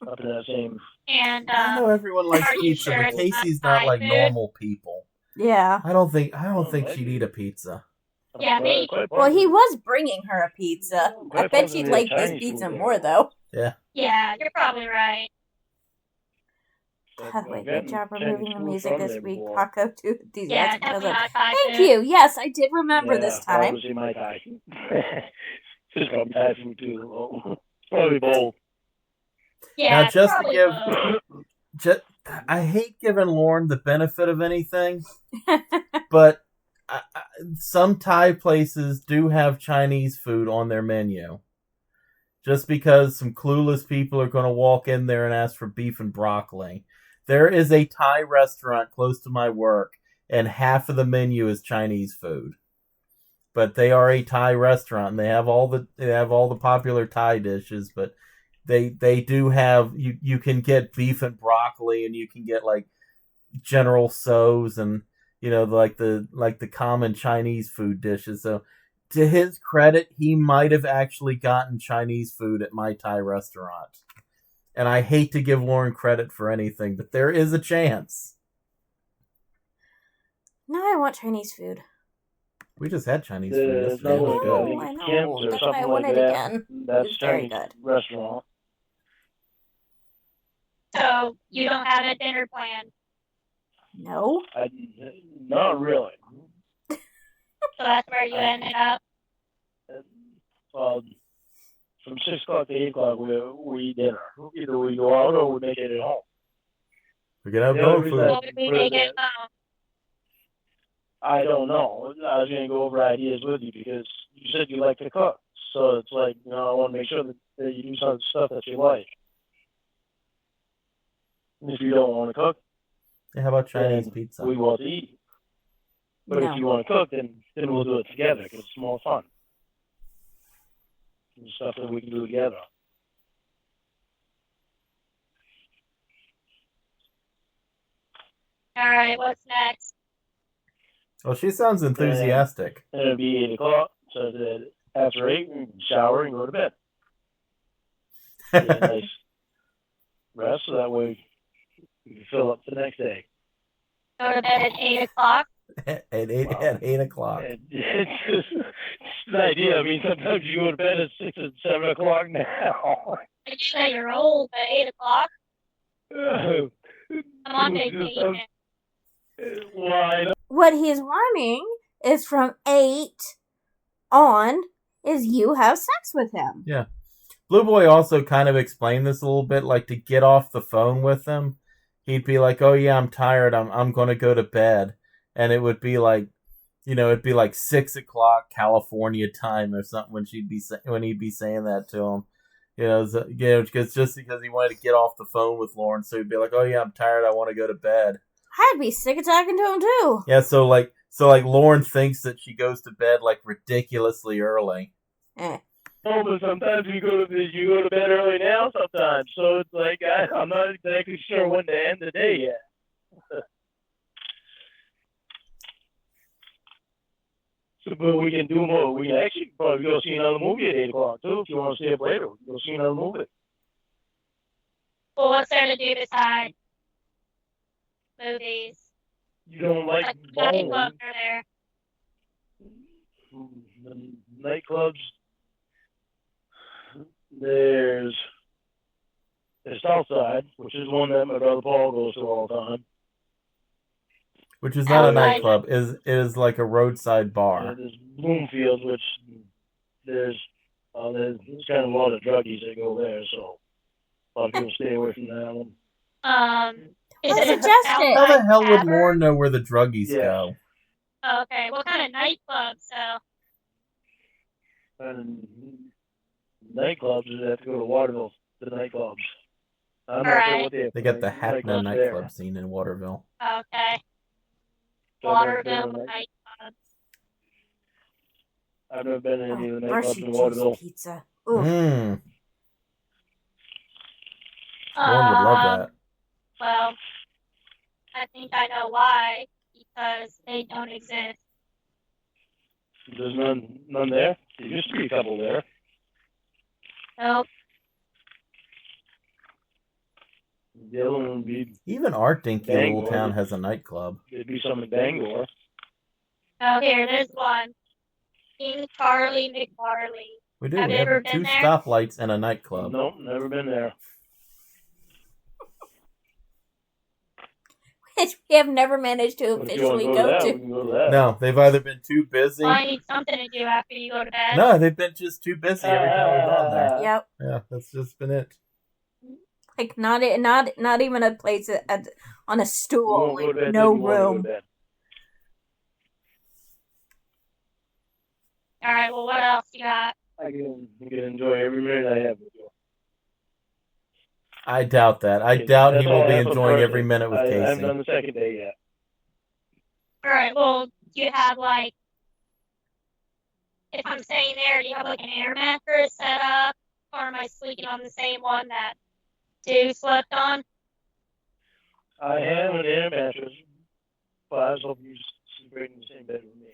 Up in that same. And I know everyone likes are you pizza, sure but it's Casey's not not like Thai food? normal people. Yeah. I don't think she'd eat a pizza. Yeah, me. Well, he was bringing her a pizza. I bet she'd like this pizza more, though. Yeah. Yeah, you're probably right. By the way, good job removing the music this week, Paco. Too Yeah, enthusiastic. definitely not Thai Thank food. you. Yes, I did remember this time. Obviously, my Thai. Just probably Thai food too. Probably both. Yeah, Now, just to probably give, both. I hate giving Lauren the benefit of anything, but some Thai places do have Chinese food on their menu. Just because some clueless people are going to walk in there and ask for beef and broccoli. There is a Thai restaurant close to my work, and half of the menu is Chinese food. But they are a Thai restaurant, and they have all the popular Thai dishes, but they do have you can get beef and broccoli, and you can get like General Tso's and like the common Chinese food dishes. So to his credit, he might have actually gotten Chinese food at my Thai restaurant. And I hate to give Lauren credit for anything, but there is a chance. Now I want Chinese food. We just had Chinese food yesterday. I It was good. think I it's know. Kemp's or That's why I something want like it that. again. That's It's very Chinese good. restaurant. So you don't have a dinner plan. No. Not really. So that's where you ended up. Well, from 6 o'clock to 8 o'clock, we eat dinner. Either we go out or we make it at home. We can have The other both reason food. What would we make it home? I don't know. I was going to go over ideas with you because you said you like to cook. So it's like, I want to make sure that you do some of the stuff that you like. And if you don't want to cook, Yeah, how about Chinese then pizza? we want to eat. But No. if you want to cook, then we'll do it together because it's more fun. And stuff that we can do together. All right, what's next? Well, she sounds enthusiastic. And it'll be 8 o'clock, so that after 8, we can shower and go to bed. Get a nice rest, so that way we can fill up the next day. Go to bed at 8 o'clock. at 8 o'clock. And it's an idea. I mean, sometimes you go to bed at 6 and 7 o'clock now. I get that you're old, but 8 o'clock. I'm on vacation. Why? What he's wanting is from 8 on is you have sex with him. Yeah. Blue Boy also kind of explained this a little bit, like to get off the phone with him. He'd be like, "Oh yeah, I'm tired. I'm going to go to bed," and it would be like, it'd be like 6 o'clock California time or something when he'd be saying that to him. Because just because he wanted to get off the phone with Lauren, so he'd be like, "Oh yeah, I'm tired. I want to go to bed." I'd be sick of talking to him too. Yeah, so Lauren thinks that she goes to bed like ridiculously early. Eh. Oh, but sometimes you go to bed early now. Sometimes, so it's like I'm not exactly sure when to end the day yet. So, but we can do more. We can actually probably go see another movie at 8 o'clock too. If you want to stay up later, we can go see another movie. Well, what's there to do besides movies? You don't like What bowling? nightclubs are there? The nightclubs. There's Southside, which is one that my brother Paul goes to all the time. Which is not a Outside. nightclub. Is like a roadside bar. There's Bloomfield, which there's kind of a lot of druggies that go there, so a lot of people stay away from that one. Is Well, it a suggest it. How the outside hell would tavern? Lauren know where the druggies Yeah. go? Okay, what kind of nightclub? So, And nightclubs, you have to go to Waterville, the nightclubs. I'm not sure Alright. what They got the Hackna nightclubs nightclub there. scene in Waterville. okay. So I've never been Waterville to a nightclub. I've never been to any of the brushy nightclubs in cheese Waterville. pizza. Ooh. Mmm. Lauren would love that. Well, I think I know why. Because they don't exist. There's none there. There used to be a couple there. Nope. The other one would be Even our dinky Bangor. little town has a nightclub. there'd be some in Bangor. Oh, here, there's one. King Charlie McFarley. We do. Have We you ever have been two there? stoplights and a nightclub. Nope, never been there. Which we have never managed to But if you want officially to go to go that, we to. can go to that. No, they've either been too busy. Well, I need something to do after you go to bed. No, they've been just too busy every time we've gone there. Yep. Yeah, that's just been it. Like not even a place on a We stool. won't go Like, to bed no till you want to go to room. bed. Alright, well, what else you got? I can enjoy every minute I have with you. I doubt that. I Okay, doubt he that's all will I be have for enjoying first every day. minute with I haven't Casey. done the second day yet. Alright, well, do you have, like, if I'm staying there, do you have, like, an air mattress set up? Or am I sleeping on the same one that Stu slept on? I have an air mattress, but I was hoping you sleep right in the same bed with me.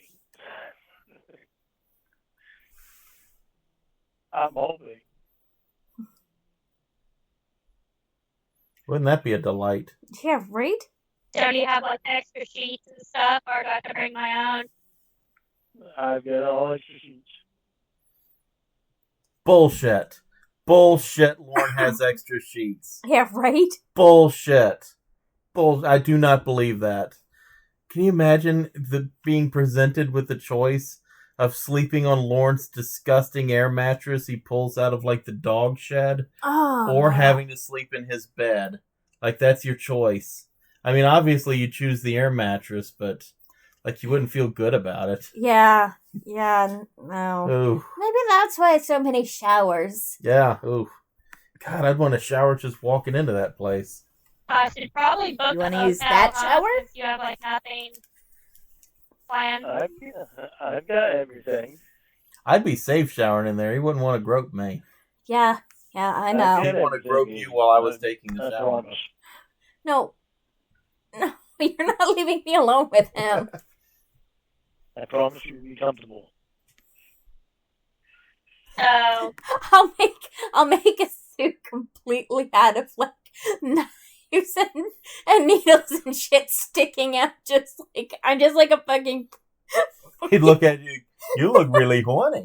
I'm hoping. Wouldn't that be a delight? Yeah, right? So do you have, like, extra sheets and stuff? Or do I have to bring my own? I've got all extra sheets. Bullshit. Bullshit. Lauren has extra sheets. Yeah, right? Bullshit. I do not believe that. Can you imagine being presented with the choice of sleeping on Lauren's disgusting air mattress he pulls out of like the dog shed, Oh. or having to sleep in his bed? Like, that's your choice. I mean, obviously you choose the air mattress, but like you wouldn't feel good about it. Yeah. Yeah, no. Ooh. Maybe that's why so many showers. Yeah. Ooh. God, I'd want to shower just walking into that place. I should probably book You a wanna use hotel, that huh, shower? since you have, like, nothing planned. I've got everything. I'd be safe showering in there. He wouldn't want to grope me. Yeah, I know. He'd want to grope you while I was taking the I shower. promise. No, you're not leaving me alone with him. I promise you'll be comfortable. So, I'll make a suit completely out of like knives and needles and shit sticking out, I'm just like a fucking. He'd look at you. You look really horny.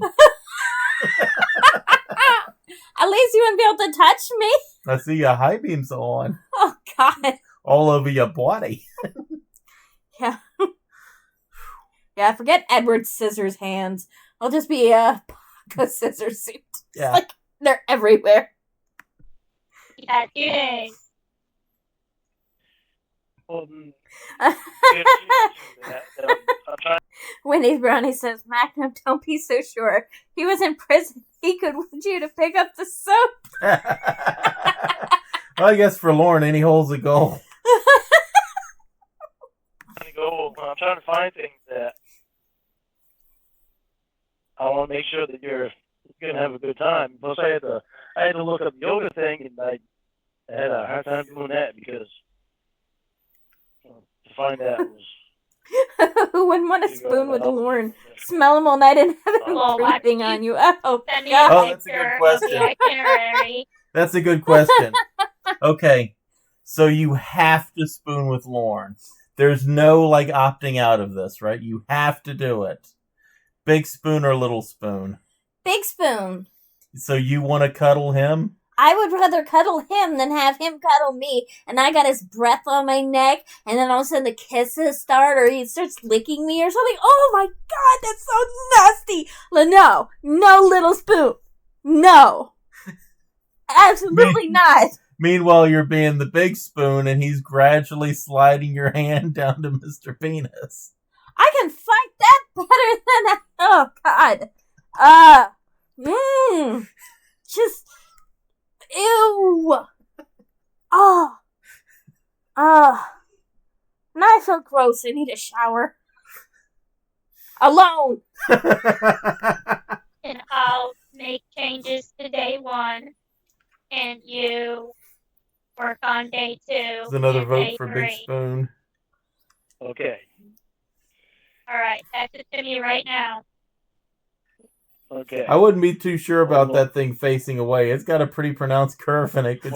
At least you wouldn't be able to touch me. I see your high beams on Oh God. all over your body. Yeah. Yeah. Forget Edward Scissors hands. I'll just be a Paco Scissors suit. Yeah. Like they're everywhere. you got 2 days. Well, Uh, I'm trying. Winnie's Brownie says, Magnum, don't be so sure. He was in prison. He could want you to pick up the soap. Well, I guess for Lauren, any hole's a goal. I'm trying to find things that I want to make sure that you're gonna have a good time. Plus, I had to look up the yoga thing, and I had a hard time doing that because to find that was. Who wouldn't want to spoon with Lauren? Smell him all night and have him Well, why breathing don't on you you. Oh, Send me God. Oh, a that's a good picture of question. the itinerary. That's a good question. Okay, so you have to spoon with Lauren. There's no, like, opting out of this, right? You have to do it. Big spoon or little spoon? Big spoon. So you want to cuddle him? I would rather cuddle him than have him cuddle me. And I got his breath on my neck, and then all of a sudden the kisses start, or he starts licking me or something. Oh my god, that's so nasty. No, no little spoon. No. Absolutely not. Meanwhile, you're being the big spoon, and he's gradually sliding your hand down to Mr. Penis. I can fight that better than that. Oh god. Just ew. Oh. Now I feel gross. I need a shower. Alone. And I'll make changes to day 1, and you work on day 2. There's another and vote day for 3. Big Spoon. Okay. All right, text it to me right now. Okay. I wouldn't be too sure about that thing facing away. It's got a pretty pronounced curve, and it could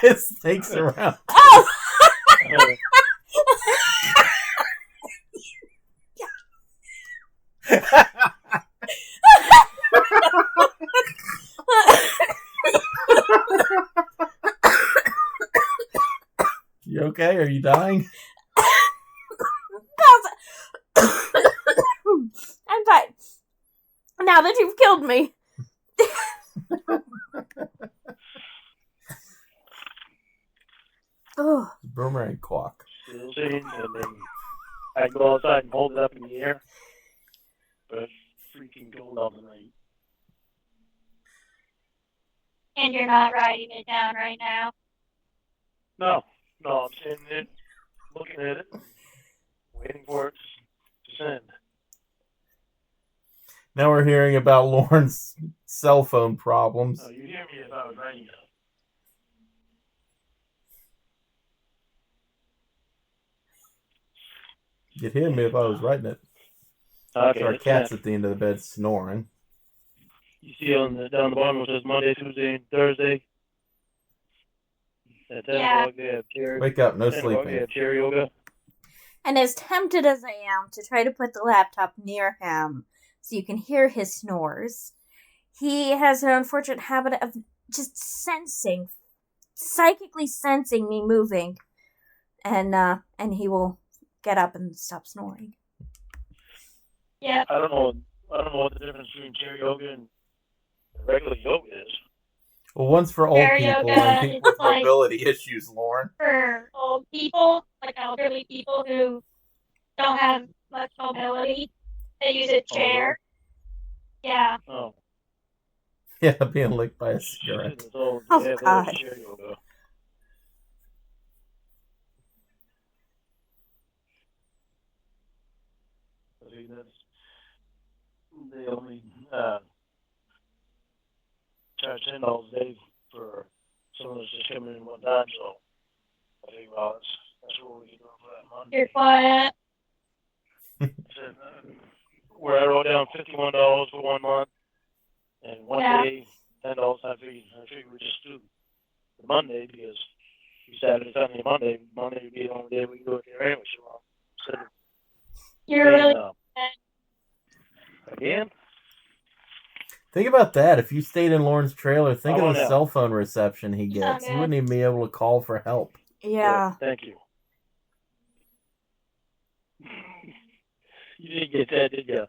it snakes around. Oh! You okay? Are you dying? I'm fine. Now that you've killed me. Oh. Boomerang clock. Still sitting, and then I go outside and hold it up in the air. But it's freaking cold out tonight. And you're not writing it down right now. No, I'm sitting there looking at it, waiting for it to send. Now we're hearing about Lauren's cell phone problems. Oh, you'd hear me if I was writing it. You'd hear me if I was writing it. Okay. Our cat's at the end of the bed snoring. You see down the bottom it says Monday, Tuesday, and Thursday. At 10 o'clock they have chair. Wake up, no 10 o'clock sleeping. they have chair yoga. And as tempted as I am to try to put the laptop near him so you can hear his snores, he has an unfortunate habit of just psychically sensing me moving, and he will get up and stop snoring. Yeah. I don't know what the difference between chair yoga and regular yoga is. Well, one's for old Chair people yoga and people with is like- mobility issues, Lauren. For old people, like elderly people who don't have much mobility, they use a chair. Yeah. Oh. Yeah, being licked by a cigarette. Oh, yeah, God. Chair yoga. I think they only charge $10 a day for someone that's just coming in one time, so I think, well, that's what we can do for that month. You're quiet. Where I wrote down $51 for 1 month, and one Yeah. day $10. I figured we just do the Monday because Saturday, Sunday, Monday would be the only day we can do it there anyway. So instead of You're really again. Think about that. If you stayed in Lauren's trailer, think Oh, of the no. cell phone reception he gets. He wouldn't even be able to call for help. Yeah. Thank you. You didn't get that, did you?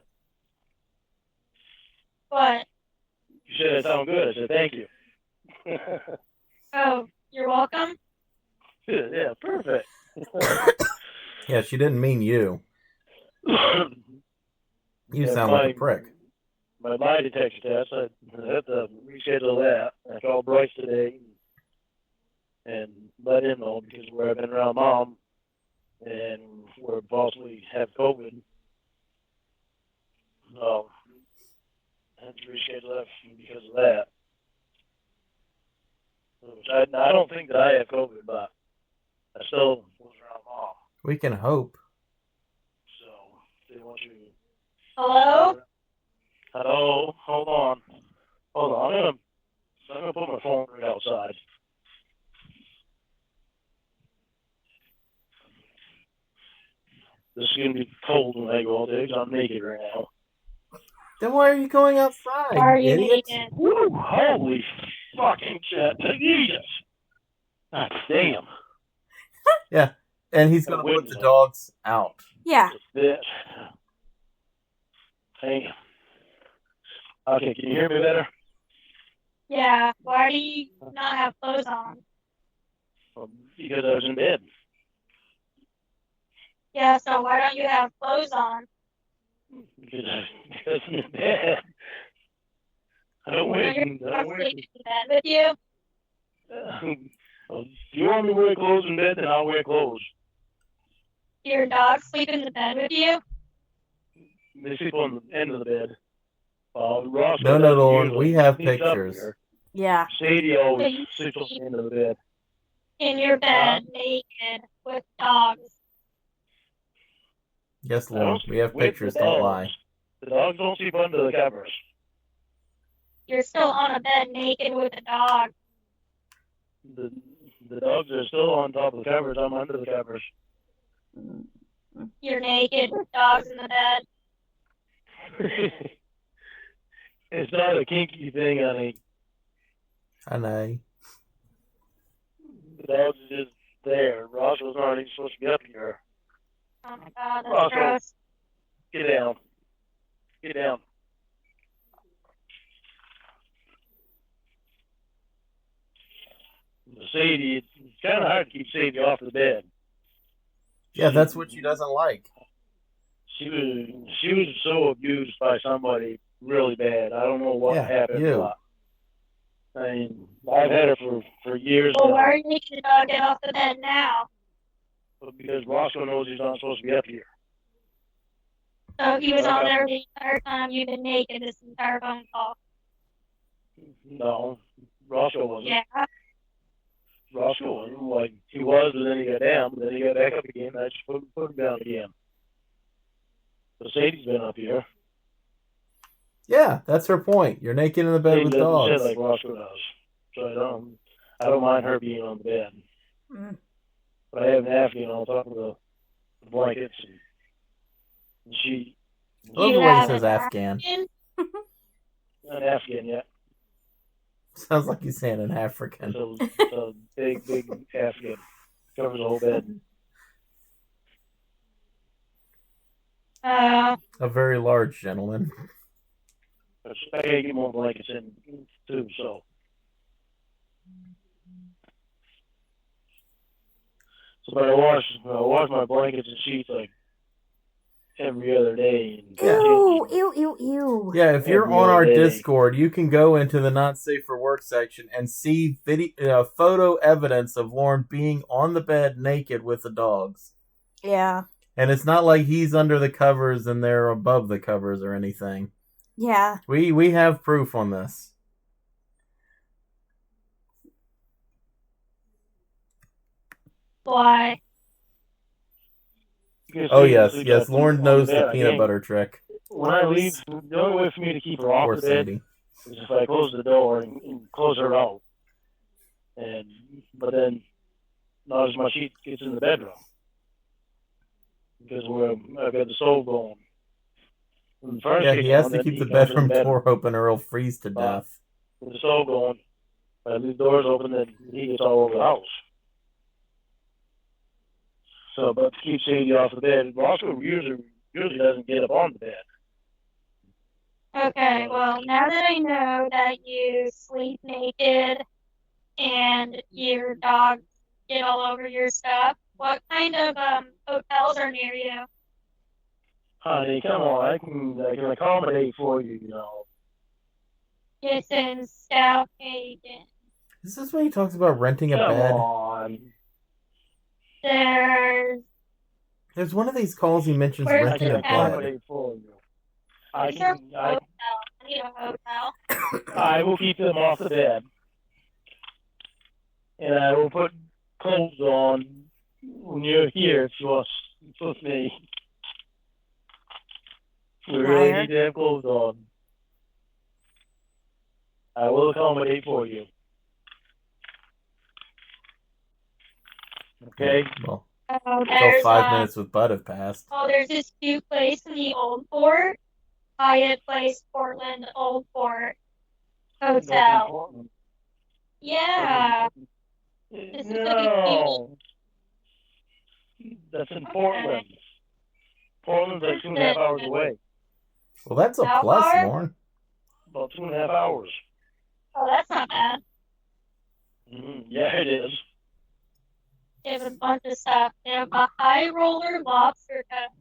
What? You said it sounded good. I said thank you. Oh, you're welcome. Yeah, perfect. Yeah, she didn't mean you. You sound like a prick. My lie detector test, I have to reschedule that. I called Bryce today and let him know because where I've been around Mom and we're possibly have COVID. So I had to reschedule that because of that. Which I don't think that I have COVID, but I still was around Mom. We can hope. So they want you. Hello? Hello, hold on. I'm gonna put my phone right outside. This is gonna be cold when I go out there 'cause I'm naked right now. Then why are you going outside, Why are you you idiot? naked? Woo, holy fucking shit. Jesus. God damn. Yeah, and he's gonna put the dogs out. Yeah. This. Hey. Okay, can you hear me better? Yeah. Why do you not have clothes on? Because I was in bed. Yeah. So why don't you have clothes on? Because I'm in bed. I don't So wear. you're not sleeping in bed with you. If you want me to wear clothes in bed, then I'll wear clothes. Your dog sleep in the bed with you. They sleep on the end of the bed. Ross No, doesn't Lauren, usually we have sneaks up pictures. here. Yeah. Sadie always So you sleeps on sleep the end of the bed. in your bed naked with dogs. Yes, I Lauren, don't we have sleep with pictures. the Don't dogs. lie. The dogs don't sleep under the covers. You're still on a bed naked with a dog. The dogs are still on top of the covers. I'm under the covers. You're naked with dogs in the bed. It's not a kinky thing, honey. I know. The dogs are just there. Ross was not even supposed to be up here. Oh my god, that's Roscoe. gross. Get down. Get down. Sadie, it's kind of hard to keep Sadie off the bed. Yeah, that's what she doesn't like. She was so abused by somebody really bad. I don't know what happened. you. I mean, I've had her for years Well, now. why are you making the dog get off the bed now? Because Roscoe knows he's not supposed to be up here. So he was on there the entire time you've been naked this entire phone call. No, Roscoe wasn't. Yeah. Roscoe wasn't. Like, he was, but then he got down, but then he got back up again, and I just put him down again. So Sadie's been up here. Yeah, that's her point. You're naked in the bed Sadie with doesn't dogs. sit like Roscoe does. So I don't mind her being on the bed. Mm. But I have an Afghan on top of the blankets, and she... I love the way he says Afghan. An Afghan, yeah. Sounds like he's saying an African. It's a big Afghan. Covers the whole bed. A very large gentleman. I can't get more blankets in, too, so... So I wash my blankets and sheets like every other day. Ew. Yeah, if you're Every on our other day. Discord, you can go into the Not Safe for Work section and see photo evidence of Lauren being on the bed naked with the dogs. Yeah. And it's not like he's under the covers and they're above the covers or anything. Yeah. We have proof on this. Why? Oh yes, Lauren knows the peanut butter trick. When I leave, the only way for me to keep her off Poor the bed Sadie. is if I close the door and close her out. But then not as much heat gets in the bedroom because I've got the stove going. When the furnace Yeah, kicks he has on, to then keep heat the comes in bedroom door open or he'll freeze to death. With the stove going, if I leave the doors open, then the heat gets all over the house. So, but to keep Sadie off the bed, Roscoe usually doesn't get up on the bed. Okay, well, now that I know that you sleep naked and your dogs get all over your stuff, what kind of hotels are near you? Honey, come on, I can accommodate for you, you know. It's in South Hagen. Is this when he talks about renting a Come bed? on. There's one of these calls he mentions Where's renting the a house? bed. For you. Where's your hotel? I need a hotel. I will keep them off the bed. And I will put clothes on when you're here if you want with me. We really need to have clothes on. I will accommodate for you. Okay? Well, Oh, until there's 5 minutes with Bud have passed. there's this cute place in the old port. Hyatt Place, Portland, Old Port That's in Hotel. Portland. Yeah. This is a big No. That's in Portland. Portland's like 2.5 hours away. Well, that's a How plus, far? Lauren. About 2.5 hours. Oh, that's not bad. Yeah, it is. They have a bunch of stuff. They have a high roller lobster cut.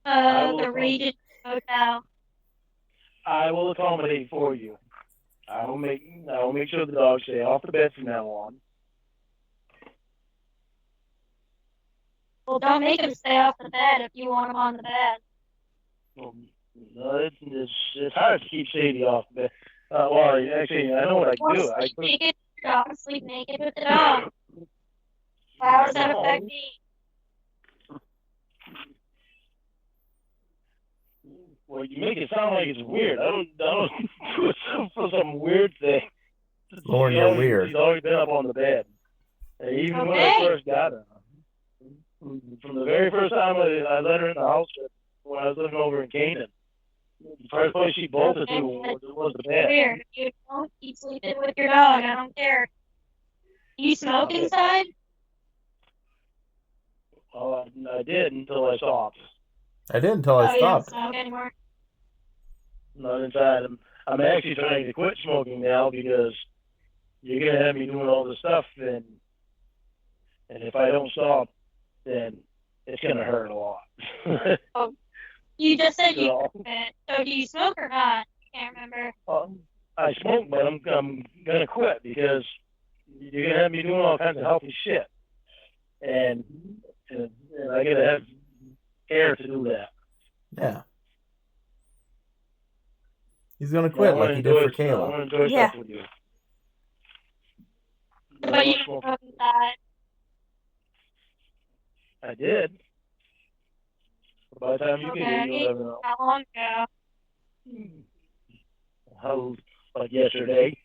The Regent Hotel. I will accommodate for you. I will make sure the dogs stay off the bed from now on. Well, don't make them stay off the bed if you want them on the bed. No, it's hard to keep Sadie off the bed. Well, actually, I know what I can do. Sleep naked with your dog. Sleep naked with the dog. How does that affect me? Well, you make it sound like it's weird. I don't do it for some weird thing. Lauren, you're weird. She's always been up on the bed. Even when I first got her. From the very first time I let her in the house when I was living over in Canaan, the first place she bolted to was the bed. Weird. If you don't keep sleeping with your dog, I don't care. You smoke inside? I did until I stopped. I did until I You don't stopped. smoke anymore? Not inside. I'm actually trying to quit smoking now because you're going to have me doing all this stuff, and if I don't stop, then it's going to hurt a lot. Oh, you just said you quit. So do you smoke or not? I can't remember. I smoke, but I'm going to quit because you're going to have me doing all kinds of healthy shit. And I got to have air to do that. Yeah. He's going to quit like he did for Kayla. I want to enjoy stuff with you. But you don't smoke inside. I did. By the time you get here, you'll never know. How long ago? How, like yesterday?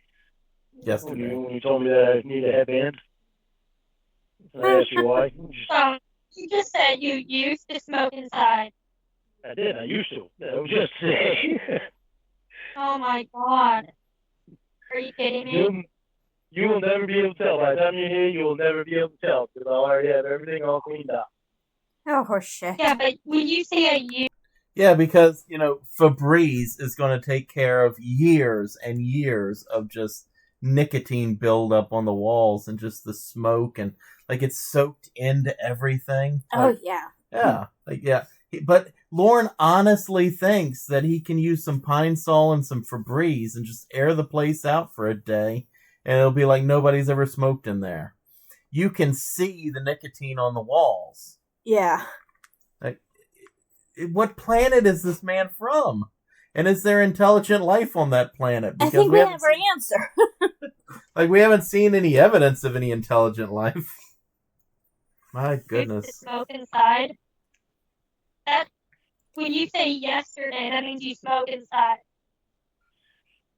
Yesterday. When you told me that I need a headband. And I asked you why. So, you just said you used to smoke inside. I did. I used to. That was just today. Oh my god. Are you kidding me? You will never be able to tell. By the time you're here, you will never be able to tell because I'll already have everything all cleaned up. Oh, horseshit. Yeah, but when you say I used... Yeah, because, Febreze is going to take care of years and years of just nicotine buildup on the walls and just the smoke and, it's soaked into everything. Oh, yeah. Yeah. But Lauren honestly thinks that he can use some Pine Sol and some Febreze and just air the place out for a day, and it'll be like nobody's ever smoked in there. You can see the nicotine on the walls. Yeah. What planet is this man from? And is there intelligent life on that planet? Because I think we have our answer. We haven't seen any evidence of any intelligent life. My goodness. To smoke inside? That, when you say yesterday, that means you smoke inside.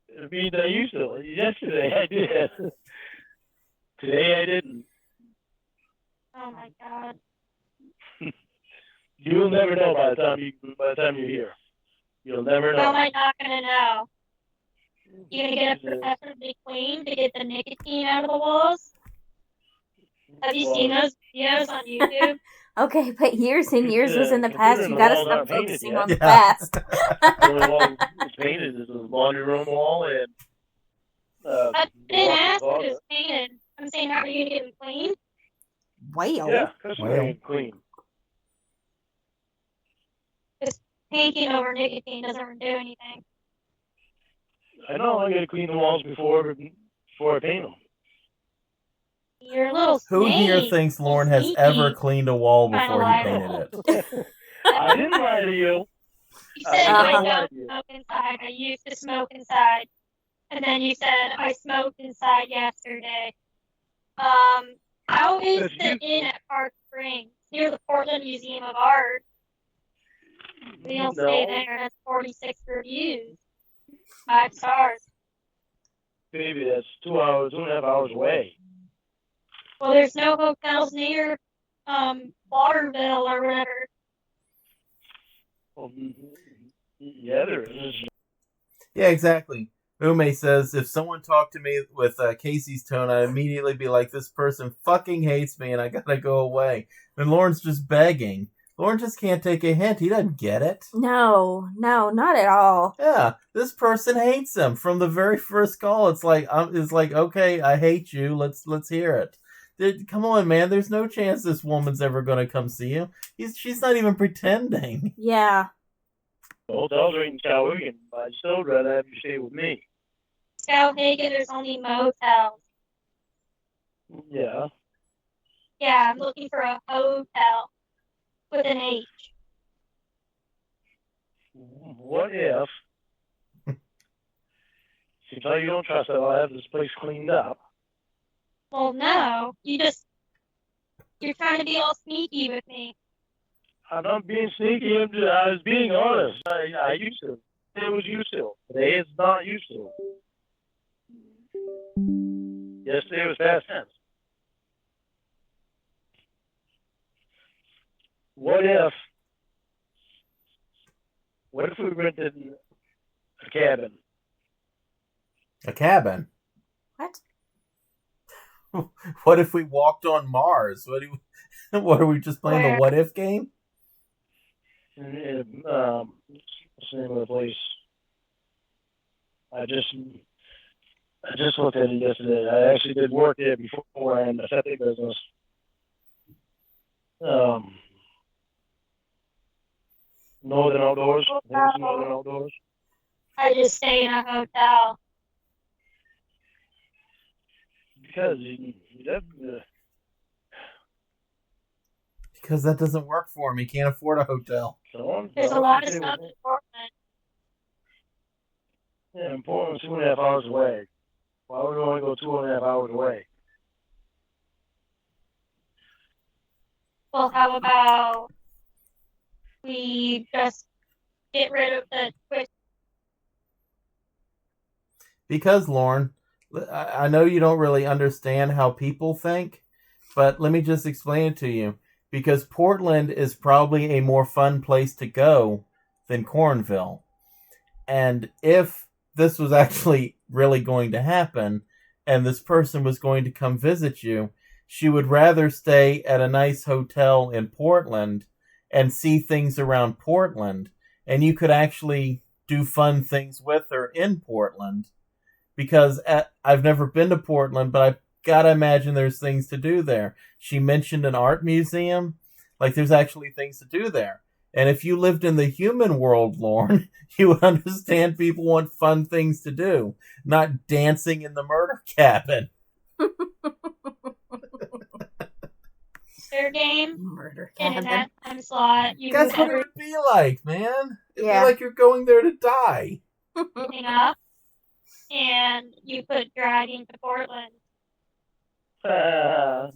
It means I used to. Yesterday I did. Today I didn't. Oh my god. You'll never know by the time you're here. You'll never know. How am I not gonna know? You gonna get it professionally clean to get the nicotine out of the walls? Have you seen those videos on YouTube? Okay, but years and years was in the past. You gotta stop focusing on the Yeah. past. The only wall that's painted is the laundry room wall and. I didn't ask if it was painted. I'm saying, how are you gonna get them clean? Well. Yeah, that's clean. Just painting over nicotine doesn't do anything. I know. I gotta clean the walls before I paint them. You're a little Who snake. here thinks Lauren has ever cleaned a wall before he painted it? I didn't lie to you. You said I don't smoke inside. I used to smoke inside. And then you said I smoked inside yesterday. How is the inn at Park Springs? Near the Portland Museum of Art. We don't stay there. That's 46 reviews. 5 stars. Baby, that's 2.5 hours away. Well, there's no hotels near Waterville or whatever. Well, yeah, there is. Yeah, exactly. Ume says, if someone talked to me with Casey's tone, I'd immediately be like, this person fucking hates me and I gotta go away. And Lauren's just begging. Lauren just can't take a hint. He doesn't get it. No, not at all. Yeah, this person hates him from the very first call. It's like, okay, I hate you. Let's hear it. Come on, man. There's no chance this woman's ever gonna come see you. She's not even pretending. Yeah. The hotel's right in Skowhegan, but I'd still rather have you stay with me. Skowhegan, there's only motels. Yeah. Yeah, I'm looking for a hotel with an H. What if? Seems like you don't trust that I'll have this place cleaned up. Well, no, you're trying to be all sneaky with me. I'm not being sneaky. I was being honest. I used to. It was used to. Today it's not used to. Yesterday was past tense. What if we rented a cabin? A cabin? What? What if we walked on Mars? What are we just playing the what if game? What's the name of the place? I just looked at it yesterday. I actually did work there before in the septic business. Northern Outdoors. I think it's Northern Outdoors. I just stay in a hotel. Because Because that doesn't work for him. He can't afford a hotel. There's a lot of stuff in Portland. Yeah, in Portland's 2.5 hours away. Why would we only go 2.5 hours away? Well, how about we just get rid of the twist? Because, Lauren, I know you don't really understand how people think, but let me just explain it to you. Because Portland is probably a more fun place to go than Cornville. And if this was actually really going to happen, and this person was going to come visit you, she would rather stay at a nice hotel in Portland and see things around Portland, and you could actually do fun things with her in Portland. Because I've never been to Portland, but I've got to imagine there's things to do there. She mentioned an art museum. Like, there's actually things to do there. And if you lived in the human world, Lauren, you would understand people want fun things to do, not dancing in the murder cabin. Their game Murder in cabin. that time slot. You That's move what it would be like, man. It'd be like you're going there to die. everything up, and you put drag into Portland. How's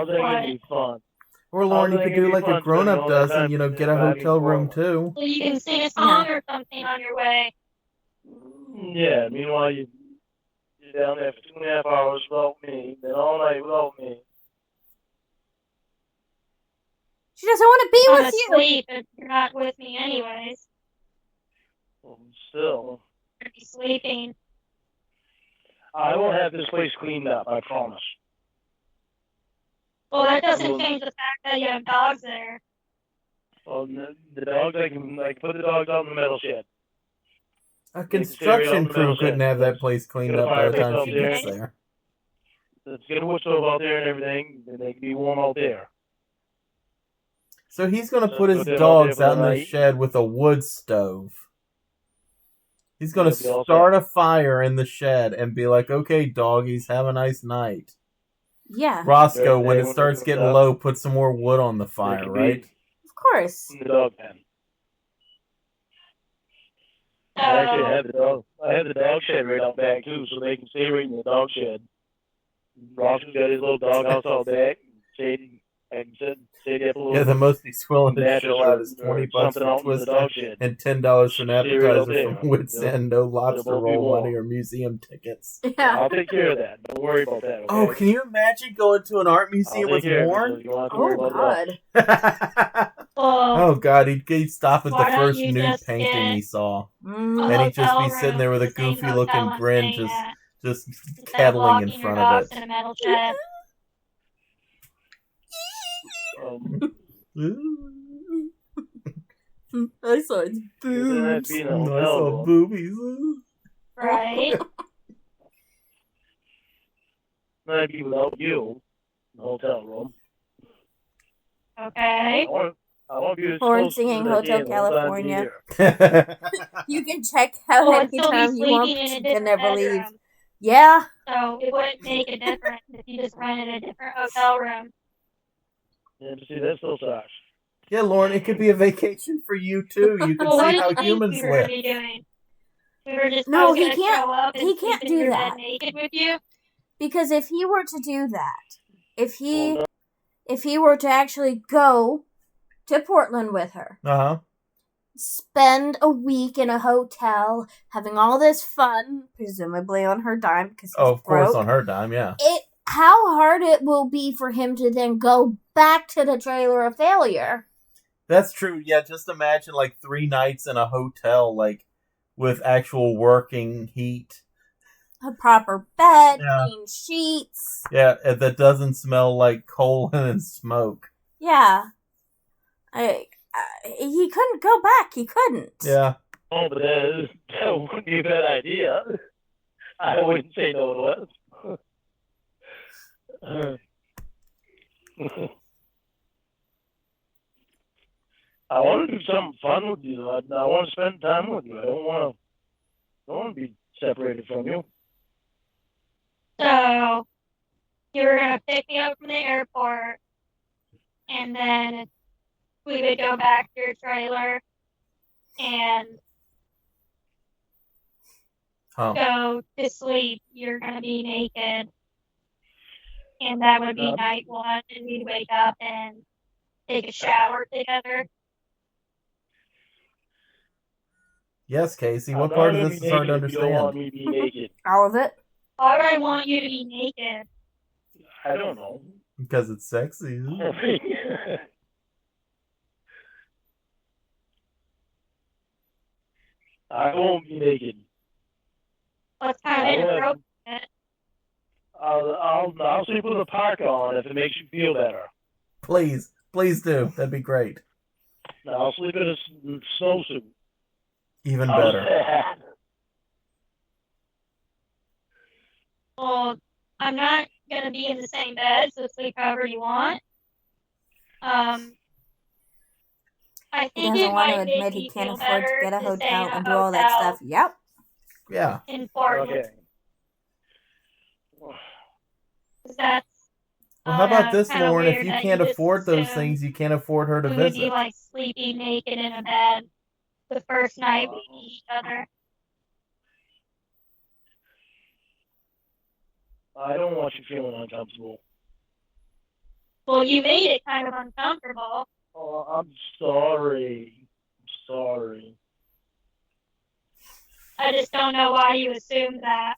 that going to be fun? Or, Lauren, you could do like a grown-up does and, get a hotel room, Portland. too. Well, you can sing a song or something on your way. Yeah, meanwhile, you're down there for 2.5 hours without me, then all night without me. She doesn't want to be I'm with you. asleep if you're not with me anyways. Well, still, You'll be sleeping. I will have this place cleaned up, I promise. Well, that doesn't change the fact that you have dogs there. Well, the dogs, I can put the dogs out in the metal shed. A construction crew couldn't have that place cleaned up by the time she gets there. Let's get a wood stove out there and everything, and they can be warm out there. So he's going to put his dogs out in the shed with a wood stove. He's going to start a fire in the shed and be like, okay, doggies, have a nice night. Yeah. Roscoe, when it starts getting low, put some more wood on the fire, right? Of course. In the dog pen. I actually have the dog shed right out back too, so they can stay right in the dog shed. Roscoe's got his little dog house out back. I said they'd have a little Yeah, the most he's willing to mattress shell or- out is or $20 something for out in the Twister dog shed. and $10 for an Cereal appetizer there. from Wits They'll- End, no lobster both be roll warm. money or museum tickets. Yeah. I'll take care of that. Don't worry about that, okay? Oh, can you imagine going to an art I'll museum take with care of it, so Warren? you don't have to worry Oh about that. God. Well, Oh God, he'd stop at Why the don't first you nude just painting get he saw, Mm. and he'd just hotel be sitting there room with a at the same goofy hotel looking I'm grin, staying at, just instead of kettling in locking your front of dogs it. in a metal shed. I saw its That'd boobs. be in a I hotel saw room. boobies. Right? That'd be without you in the hotel room. Okay. I want you as Horn close singing as I Hotel can one time a California. year. You can check how Well, I'd many still be times you want, sleeping but in a you can different never leave. bedroom. Yeah. So it wouldn't make a difference if you just rented a different hotel room. Yeah, but see, that still sucks. Yeah, Lauren, it could be a vacation for you too. You could Well, what see did how you think humans we were live. going to be doing? We were just No, both he going to can't- show up and he sleep can't in do your that. bed naked with you? Because if he were to do that, if he Well, if he were to actually go to Portland with her, Uh-huh. spend a week in a hotel, having all this fun, presumably on her dime because he's Oh, of course, broke, on her dime, yeah. how hard it will be for him to then go back to the trailer of failure. That's true. Yeah, just imagine like 3 nights in a hotel, like with actual working heat. A proper bed, Yeah. clean sheets. Yeah, that doesn't smell like coal and smoke. Yeah. He couldn't go back. He couldn't. Yeah. Oh, but that wouldn't be a bad idea. I wouldn't say no to it. I want to do something fun with you. I want to spend time with you. I don't want to be separated from you. So you were going to pick me up from the airport, and then we would go back to your trailer and Huh. go to sleep. You're going to be naked. And that would be Yep. night one, and we'd wake up and take a shower together. Yes, Casey. I'm What not part of gonna this be is hard to naked if you don't want understand? me to be naked. All of it. Why would I want you to be naked? I don't know. Because it's sexy. I won't be naked. What's kind of I will. inappropriate? I'll sleep with a parka on if it makes you feel better. Please. Please do. That'd be great. I'll sleep in a snowsuit. Even How's better. that? Well, I'm not going to be in the same bed, so sleep however you want. I He think doesn't it want to might make admit he me can't feel afford to better get a to stay hotel in a and do all that hotel stuff. Yep. Yeah. in Portland. Okay. 'Cause that's Well, how about this, kinda Lauren? If weird you that can't just afford those assumed things, you can't afford her to we would be visit. like sleeping naked in a bed the first night we meet each other. I don't want you feeling uncomfortable. Well, you made it kind of uncomfortable. Oh, I'm sorry. I'm sorry. I just don't know why you assumed that.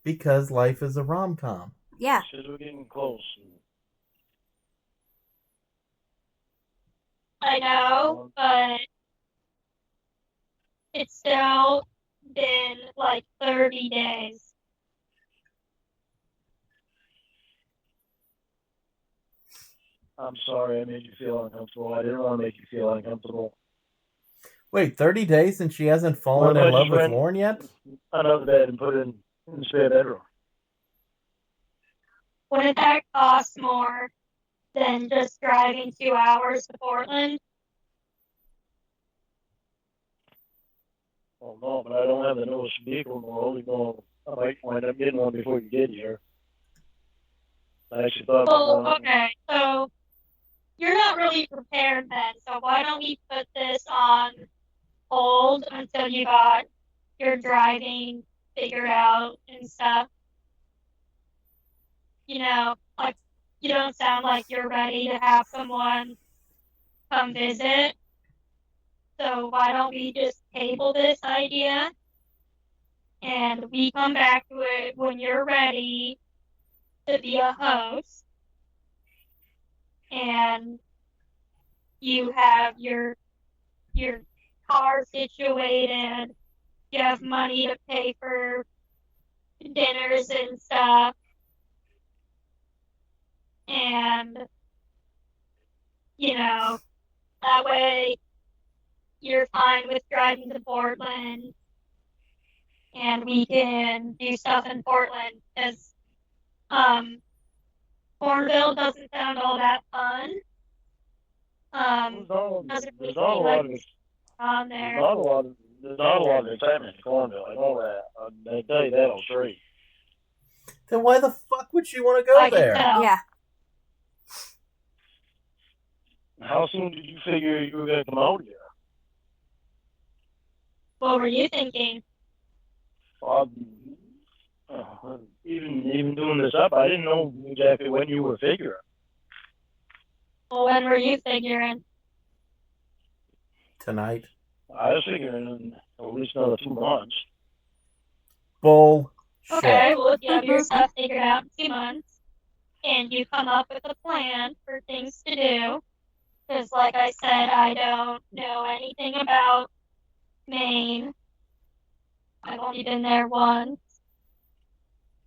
Because life is a rom-com. Yeah. Because we're getting close. I know, but it's still been like 30 days. I'm sorry I made you feel uncomfortable. I didn't want to make you feel uncomfortable. Wait, 30 days and she hasn't fallen Well, I in love just with ran- Lauren yet? Another bed and put it in the spare bedroom. Wouldn't that cost more than just driving 2 hours to Portland? Well, no, but I don't have the newest vehicle in the world. You know, I might wind up getting one before you get here. I actually thought Well, about okay, so you're not really prepared then, so why don't we put this on hold until you got your driving figured out and stuff? You know, like you don't sound like you're ready to have someone come visit. So why don't we just table this idea and we come back to it when you're ready to be a host and you have your car situated, you have money to pay for dinners and stuff, and that way you're fine with driving to Portland and we can do stuff in Portland because Cornville doesn't sound all that fun. Doesn't really seem like it's on there. There's not a lot of excitement in Cornville. I know that. I tell you that on straight. Then why the fuck would she want to go I can there? tell. Yeah. How soon did you figure you were going to come out here? What were you thinking? Even doing this up, I didn't know exactly when you were figuring. Well, when were you figuring? Tonight. I was figuring in at least another 2 months. Bullshit. Okay, well, if you have your stuff figured out in 2 months, and you come up with a plan for things to do, because like I said, I don't know anything about Maine. I've only been there once.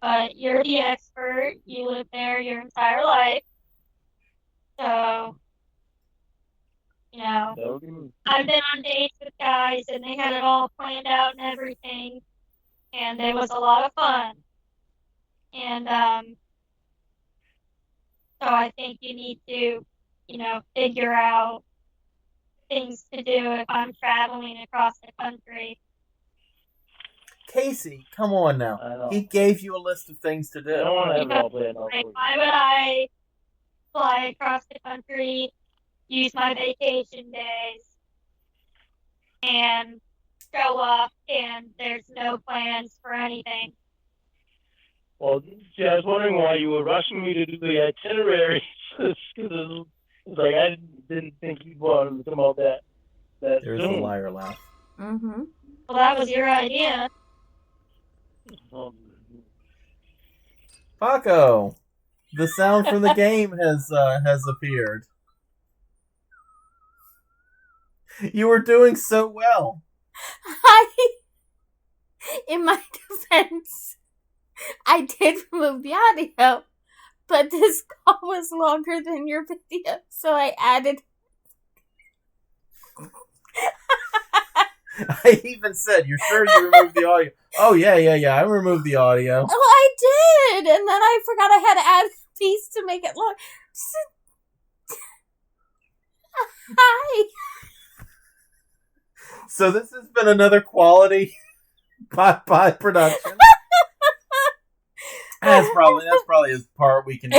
But you're the expert. You lived there your entire life. So, I've been on dates with guys, and they had it all planned out and everything. And it was a lot of fun. And so I think you need to, figure out things to do if I'm traveling across the country. Casey, come on now. He gave you a list of things to do. I don't want to have it all planned out. Like, why would I fly across the country, use my vacation days, and show up, and there's no plans for anything? Well, see, I was wondering why you were rushing me to do the itinerary. It's like I didn't think you'd want to come out that There's soon. the liar laugh. Mm-hmm. Well, that was your idea. Paco, the sound from the game has appeared. You were doing so well. In my defense, I did remove the audio, but this call was longer than your video, so I added. I even said, "You're sure you removed the audio?" Oh yeah. I removed the audio. Oh, I did, and then I forgot I had to add a piece to make it long. Hi. So this has been another quality pie production. That's probably his part. We can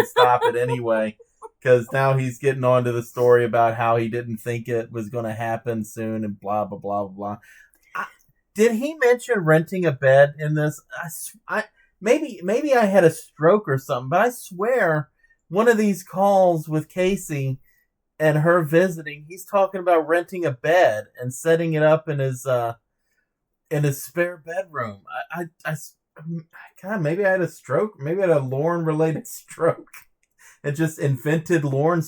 stop it anyway, because now he's getting on to the story about how he didn't think it was going to happen soon and blah blah blah blah. Did he mention renting a bed in this? Maybe I had a stroke or something, but I swear one of these calls with Casey and her visiting, he's talking about renting a bed and setting it up in his spare bedroom. God, maybe I had a stroke. Maybe I had a Lauren-related stroke. It just invented Lauren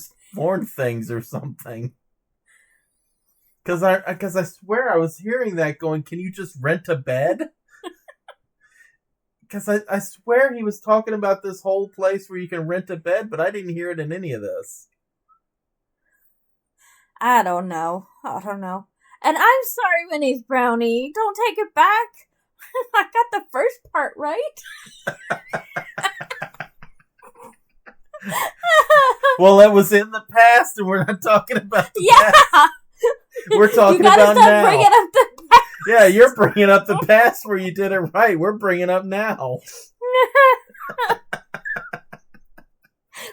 things or something. Because I swear I was hearing that going, can you just rent a bed? Because I swear he was talking about this whole place where you can rent a bed, but I didn't hear it in any of this. I don't know. And I'm sorry, Winnie's Brownie. Don't take it back. I got the first part right. Well, that was in the past, and we're not talking about the past. We're talking you gotta about stop now. Bringing up the past. Yeah, you're bringing up the past where you did it right. We're bringing up now.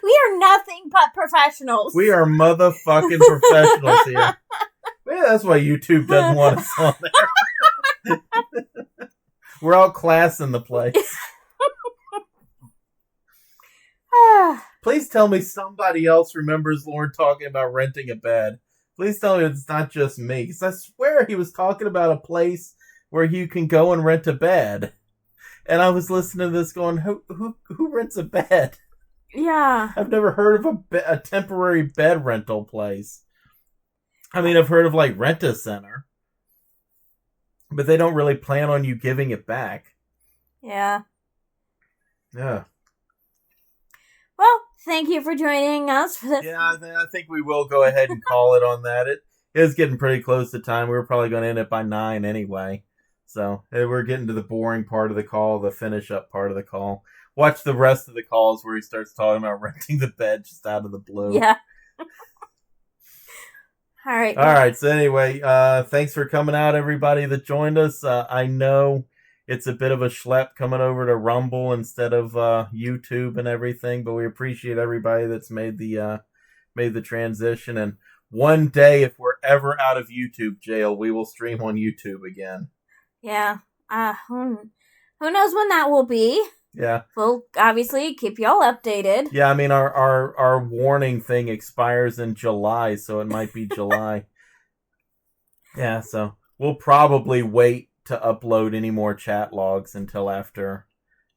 We are nothing but professionals. We are motherfucking professionals here. Maybe that's why YouTube doesn't want us on there. We're outclassing the place. Please tell me somebody else remembers Lauren talking about renting a bed. Please tell me it's not just me, because I swear he was talking about a place where you can go and rent a bed. And I was listening to this going, who rents a bed? Yeah. I've never heard of a temporary bed rental place. I mean, I've heard of like Rent-A-Center, but they don't really plan on you giving it back. Yeah. Yeah. Well, thank you for joining us for this. Yeah, I think we will go ahead and call it on that. It is getting pretty close to time. We were probably going to end it by 9 anyway. So we're getting to the boring part of the call, the finish up part of the call. Watch the rest of the calls where he starts talking about renting the bed just out of the blue. Yeah. All right. All right. So anyway, thanks for coming out, everybody that joined us. I know it's a bit of a schlep coming over to Rumble instead of YouTube and everything, but we appreciate everybody that's made the transition. And one day, if we're ever out of YouTube jail, we will stream on YouTube again. Yeah. Who knows when that will be? Yeah. We'll obviously keep y'all updated. Yeah, I mean, our warning thing expires in July, so it might be July. Yeah, so we'll probably wait to upload any more chat logs until after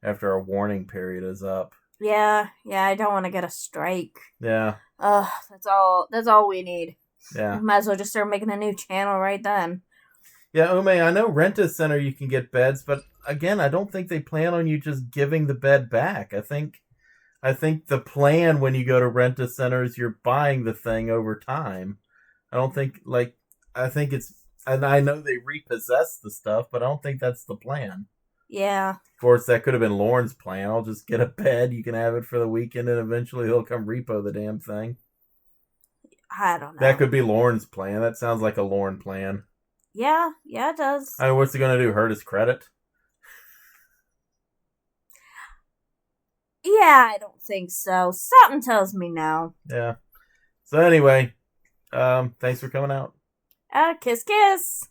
our warning period is up. Yeah, I don't want to get a strike. Yeah. That's all we need. Yeah. Might as well just start making a new channel right then. Yeah, Ume, I know Rent-A-Center you can get beds, but again, I don't think they plan on you just giving the bed back. I think the plan when you go to Rent-A-Center is you're buying the thing over time. I think it's, and I know they repossess the stuff, but I don't think that's the plan. Yeah. Of course, that could have been Lauren's plan. I'll just get a bed, you can have it for the weekend, and eventually he'll come repo the damn thing. I don't know. That could be Lauren's plan. That sounds like a Lauren plan. Yeah, it does. I mean, what's he going to do? Hurt his credit? Yeah, I don't think so. Something tells me no. Yeah. So anyway, thanks for coming out. Kiss, kiss.